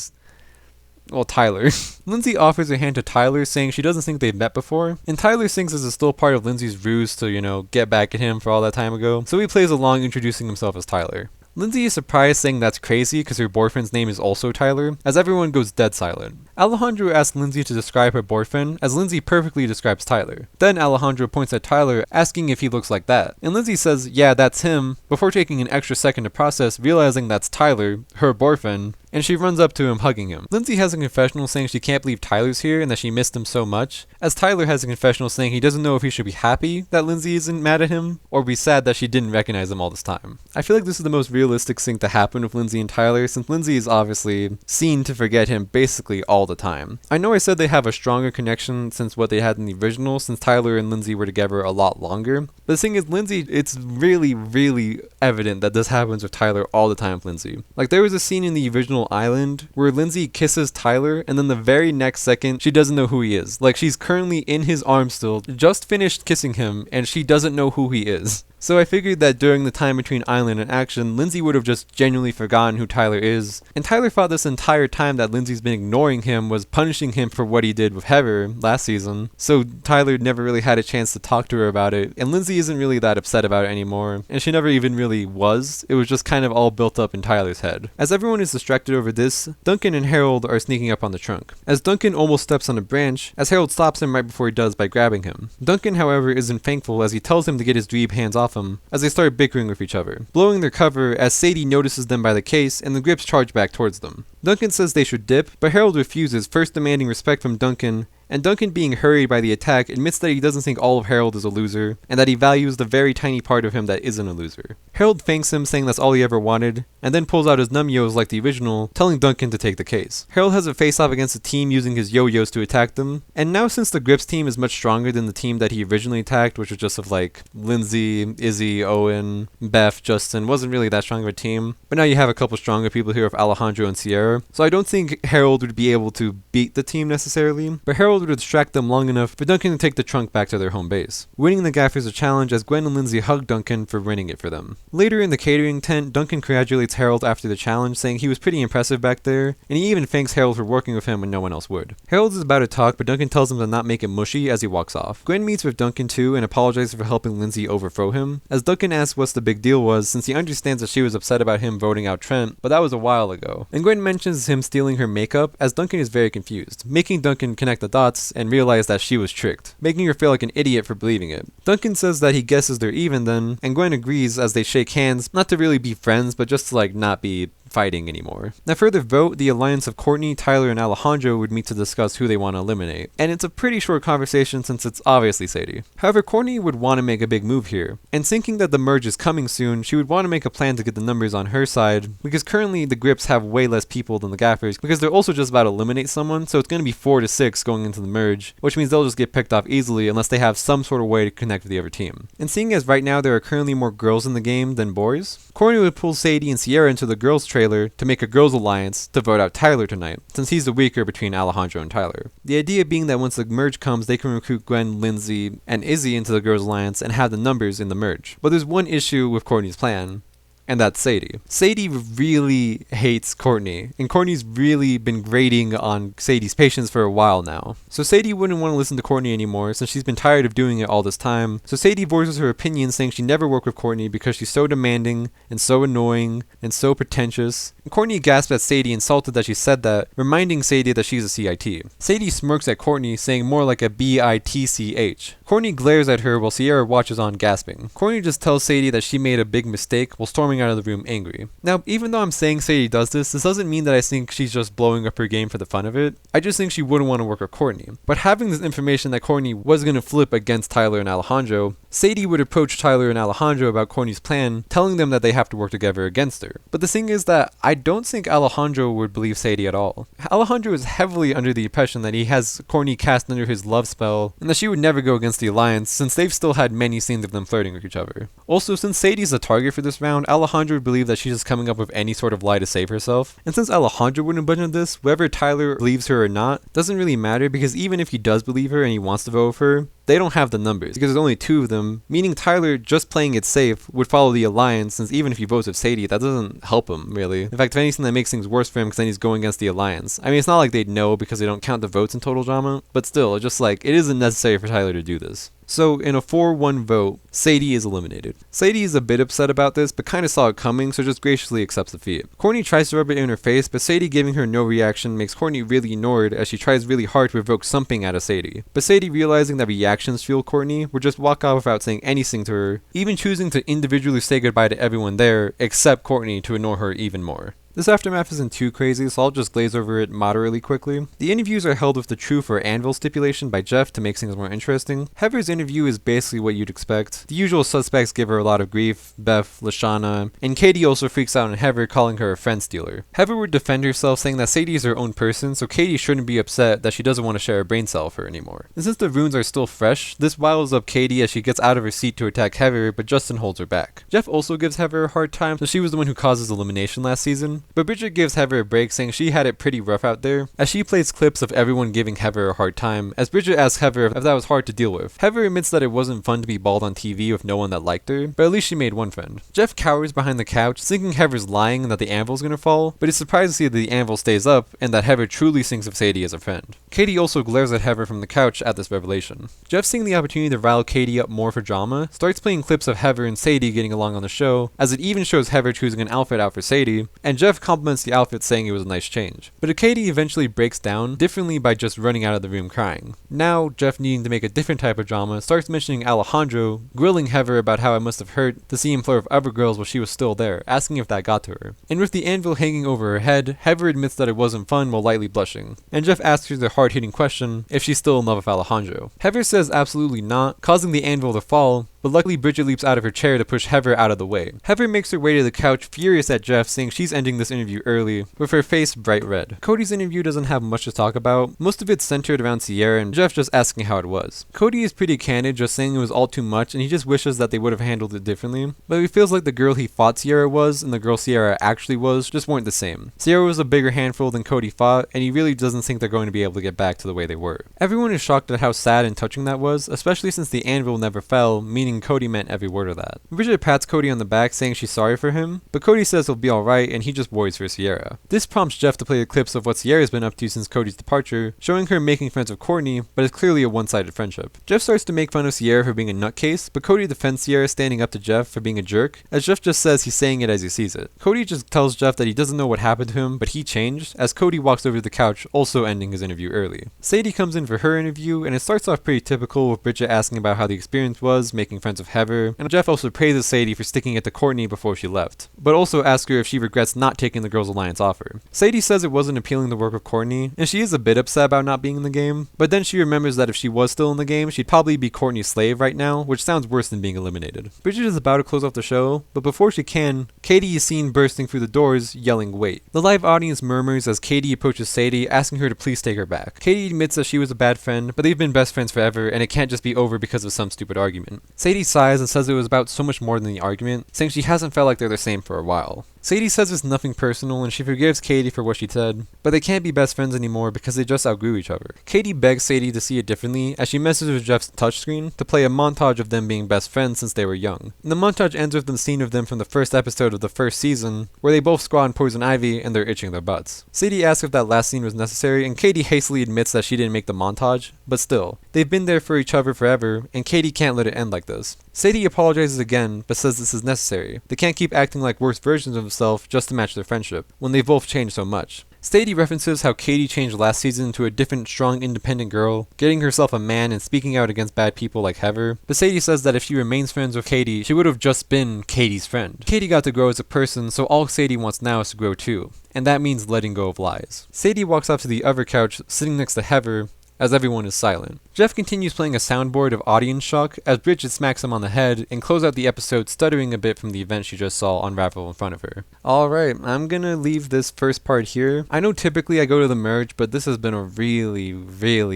Speaker 2: Lindsay offers her hand to Tyler, saying she doesn't think they've met before, and Tyler thinks this is still part of Lindsay's ruse to, get back at him for all that time ago, so he plays along introducing himself as Tyler. Lindsay is surprised, saying that's crazy because her boyfriend's name is also Tyler, as everyone goes dead silent. Alejandro asks Lindsay to describe her boyfriend, as Lindsay perfectly describes Tyler. Then Alejandro points at Tyler, asking if he looks like that, and Lindsay says, yeah, that's him, before taking an extra second to process, realizing that's Tyler, her boyfriend, and she runs up to him, hugging him. Lindsay has a confessional saying she can't believe Tyler's here and that she missed him so much, as Tyler has a confessional saying he doesn't know if he should be happy that Lindsay isn't mad at him, or be sad that she didn't recognize him all this time. I feel like this is the most realistic thing to happen with Lindsay and Tyler, since Lindsay is obviously seen to forget him basically all the time. I know I said they have a stronger connection since what they had in the original, since Tyler and Lindsay were together a lot longer, but the thing is, Lindsay, it's really evident that this happens with Tyler all the time with Lindsay. Like, there was a scene in the original Island where Lindsay kisses Tyler, and then the very next second, she doesn't know who he is. Like, she's currently in his arms still, just finished kissing him, and she doesn't know who he is. So I figured that during the time between Island and Action, Lindsay would have just genuinely forgotten who Tyler is, and Tyler thought this entire time that Lindsay's been ignoring him was punishing him for what he did with Heather last season, so Tyler never really had a chance to talk to her about it, and Lindsay isn't really that upset about it anymore, and she never even really was. It was just kind of all built up in Tyler's head. As everyone is distracted over this, Duncan and Harold are sneaking up on the trunk. As Duncan almost steps on a branch, as Harold stops him right before he does by grabbing him. Duncan, however, isn't thankful as he tells him to get his dweeb hands off him, as they start bickering with each other, blowing their cover as Sadie notices them by the case and the grips charge back towards them. Duncan says they should dip, but Harold refuses, first demanding respect from Duncan, and Duncan, being hurried by the attack, admits that he doesn't think all of Harold is a loser, and that he values the very tiny part of him that isn't a loser. Harold thanks him, saying that's all he ever wanted, and then pulls out his numyos like the original, telling Duncan to take the case. Harold has a face-off against the team using his yo-yos to attack them, and now since the Grips team is much stronger than the team that he originally attacked, which was just of like Lindsay, Izzy, Owen, Beth, Justin, wasn't really that strong of a team, but now you have a couple stronger people here with Alejandro and Sierra, so I don't think Harold would be able to beat the team necessarily, but Harold would distract them long enough for Duncan to take the trunk back to their home base. Winning the gaff is a challenge as Gwen and Lindsay hug Duncan for winning it for them. Later in the catering tent, Duncan congratulates Harold after the challenge, saying he was pretty impressive back there, and he even thanks Harold for working with him when no one else would. Harold is about to talk, but Duncan tells him to not make it mushy as he walks off. Gwen meets with Duncan too and apologizes for helping Lindsay overthrow him, as Duncan asks what the big deal was since he understands that she was upset about him voting out Trent, but that was a while ago. And Gwen mentions him stealing her makeup as Duncan is very confused, making Duncan connect the dots and realize that she was tricked, making her feel like an idiot for believing it. Duncan says that he guesses they're even then, and Gwen agrees as they shake hands, not to really be friends, but just to like not be fighting anymore. Now for the vote, the alliance of Courtney, Tyler, and Alejandro would meet to discuss who they want to eliminate, and it's a pretty short conversation since it's obviously Sadie. However, Courtney would want to make a big move here, and thinking that the merge is coming soon, she would want to make a plan to get the numbers on her side, because currently the Grips have way less people than the Gaffers, because they're also just about to eliminate someone, so it's going to be 4 to 6 going into the merge, which means they'll just get picked off easily unless they have some sort of way to connect with the other team. And seeing as right now there are currently more girls in the game than boys, Courtney would pull Sadie and Sierra into the girls trailer to make a girls alliance to vote out Tyler tonight, since he's the weaker between Alejandro and Tyler. The idea being that once the merge comes, they can recruit Gwen, Lindsay, and Izzy into the girls alliance and have the numbers in the merge. But there's one issue with Courtney's plan, and that's Sadie. Sadie really hates Courtney, and Courtney's really been grating on Sadie's patience for a while now. So Sadie wouldn't want to listen to Courtney anymore since she's been tired of doing it all this time. So Sadie voices her opinion, saying she never worked with Courtney because she's so demanding and so annoying and so pretentious. And Courtney gasps at Sadie, insulted that she said that, reminding Sadie that she's a CIT. Sadie smirks at Courtney, saying more like a BITCH. Courtney glares at her while Sierra watches on, gasping. Courtney just tells Sadie that she made a big mistake while storming out of the room angry. Now, even though I'm saying Sadie does this doesn't mean that I think she's just blowing up her game for the fun of it. I just think she wouldn't want to work with Courtney. But having this information that Courtney was going to flip against Tyler and Alejandro, Sadie would approach Tyler and Alejandro about Courtney's plan, telling them that they have to work together against her. But the thing is that I don't think Alejandro would believe Sadie at all. Alejandro is heavily under the impression that he has Courtney cast under his love spell, and that she would never go against the Alliance since they've still had many scenes of them flirting with each other. Also, since Sadie's the target for this round, Alejandro would believe that she's just coming up with any sort of lie to save herself. And since Alejandro wouldn't budge on this, whether Tyler believes her or not doesn't really matter, because even if he does believe her and he wants to vote with her, they don't have the numbers, because there's only 2 of them, meaning Tyler, just playing it safe, would follow the Alliance, since even if he votes with Sadie, that doesn't help him, really. In fact, if anything, that makes things worse for him, because then he's going against the Alliance. I mean, it's not like they'd know, because they don't count the votes in Total Drama, but still, just like, it isn't necessary for Tyler to do this. So, in a 4-1 vote, Sadie is eliminated. Sadie is a bit upset about this, but kinda saw it coming, so just graciously accepts defeat. Courtney tries to rub it in her face, but Sadie giving her no reaction makes Courtney really annoyed as she tries really hard to evoke something out of Sadie. But Sadie, realizing that reactions fuel Courtney, would just walk off without saying anything to her, even choosing to individually say goodbye to everyone there, except Courtney, to annoy her even more. This aftermath isn't too crazy, so I'll just glaze over it moderately quickly. The interviews are held with the truth or anvil stipulation by Jeff to make things more interesting. Heather's interview is basically what you'd expect. The usual suspects give her a lot of grief, Beth, Lashana, and Katie also freaks out on Heather, calling her a friend stealer. Heather would defend herself, saying that Sadie is her own person, so Katie shouldn't be upset that she doesn't want to share a brain cell with her anymore. And since the runes are still fresh, this riles up Katie as she gets out of her seat to attack Heather, but Justin holds her back. Jeff also gives Heather a hard time, since she was the one who causes elimination last season, but Bridget gives Heather a break, saying she had it pretty rough out there, as she plays clips of everyone giving Heather a hard time, as Bridget asks Heather if that was hard to deal with. Heather admits that it wasn't fun to be bald on TV with no one that liked her, but at least she made one friend. Jeff cowers behind the couch, thinking Heather's lying and that the anvil's gonna fall, but is surprised to see that the anvil stays up, and that Heather truly thinks of Sadie as a friend. Katie also glares at Heather from the couch at this revelation. Jeff, seeing the opportunity to rile Katie up more for drama, starts playing clips of Heather and Sadie getting along on the show, as it even shows Heather choosing an outfit out for Sadie, and Jeff compliments the outfit, saying it was a nice change. But Katie eventually breaks down, differently by just running out of the room crying. Now, Jeff, needing to make a different type of drama, starts mentioning Alejandro, grilling Heather about how it must have hurt to see him flirt with other girls while she was still there, asking if that got to her. And with the anvil hanging over her head, Heather admits that it wasn't fun while lightly blushing. And Jeff asks her the hard-hitting question if she's still in love with Alejandro. Heather says absolutely not, causing the anvil to fall, but luckily Bridget leaps out of her chair to push Heather out of the way. Heather makes her way to the couch, furious at Jeff, saying she's ending this interview early, with her face bright red. Cody's interview doesn't have much to talk about, most of it's centered around Sierra and Jeff just asking how it was. Cody is pretty candid, just saying it was all too much and he just wishes that they would have handled it differently, but he feels like the girl he thought Sierra was and the girl Sierra actually was just weren't the same. Sierra was a bigger handful than Cody thought, and he really doesn't think they're going to be able to get back to the way they were. Everyone is shocked at how sad and touching that was, especially since the anvil never fell, meaning Cody meant every word of that. Bridget pats Cody on the back, saying she's sorry for him, but Cody says he'll be alright and he just worries for Sierra. This prompts Jeff to play the clips of what Sierra's been up to since Cody's departure, showing her making friends with Courtney, but it's clearly a one-sided friendship. Jeff starts to make fun of Sierra for being a nutcase, but Cody defends Sierra, standing up to Jeff for being a jerk, as Jeff just says he's saying it as he sees it. Cody just tells Jeff that he doesn't know what happened to him, but he changed, as Cody walks over to the couch, also ending his interview early. Sadie comes in for her interview, and it starts off pretty typical, with Bridget asking about how the experience was, making friends with Heather, and Jeff also praises Sadie for sticking it to Courtney before she left, but also asks her if she regrets not taking the Girls Alliance offer. Sadie says it wasn't appealing to work with Courtney, and she is a bit upset about not being in the game, but then she remembers that if she was still in the game, she'd probably be Courtney's slave right now, which sounds worse than being eliminated. Bridget is about to close off the show, but before she can, Katie is seen bursting through the doors, yelling "wait." The live audience murmurs as Katie approaches Sadie, asking her to please take her back. Katie admits that she was a bad friend, but they've been best friends forever, and it can't just be over because of some stupid argument. Sadie sighs and says it was about so much more than the argument, saying she hasn't felt like they're the same for a while. Sadie says it's nothing personal and she forgives Katie for what she said, but they can't be best friends anymore because they just outgrew each other. Katie begs Sadie to see it differently as she messes with Jeff's touchscreen to play a montage of them being best friends since they were young. And the montage ends with the scene of them from the first episode of the first season, where they both squat on Poison Ivy and they're itching their butts. Sadie asks if that last scene was necessary, and Katie hastily admits that she didn't make the montage, but still, they've been there for each other forever, and Katie can't let it end like this. Sadie apologizes again, but says this is necessary. They can't keep acting like worse versions of themselves just to match their friendship, when they've both changed so much. Sadie references how Katie changed last season to a different, strong, independent girl, getting herself a man and speaking out against bad people like Heather, but Sadie says that if she remains friends with Katie, she would have just been Katie's friend. Katie got to grow as a person, so all Sadie wants now is to grow too, and that means letting go of lies. Sadie walks off to the other couch, sitting next to Heather, as everyone is silent. Jeff continues playing a soundboard of audience shock as Bridget smacks him on the head and close out the episode stuttering a bit from the event she just saw unravel in front of her. Alright, I'm gonna leave this first part here. I know typically I go to the merge, but this has been a really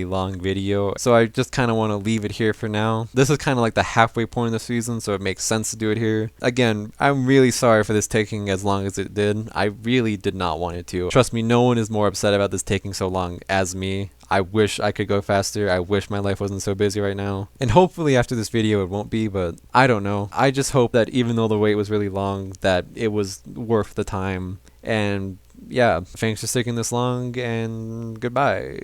Speaker 2: long video, so I just kind of want to leave it here for now. This is kind of like the halfway point of the season, so it makes sense to do it here. Again, I'm really sorry for this taking as long as it did. I really did not want it to. Trust me, no one is more upset about this taking so long as me. I wish I could go faster. I wish my life wasn't so busy right now. And hopefully after this video it won't be, but I don't know. I just hope that even though the wait was really long, that it was worth the time. And yeah, thanks for sticking this long, and goodbye.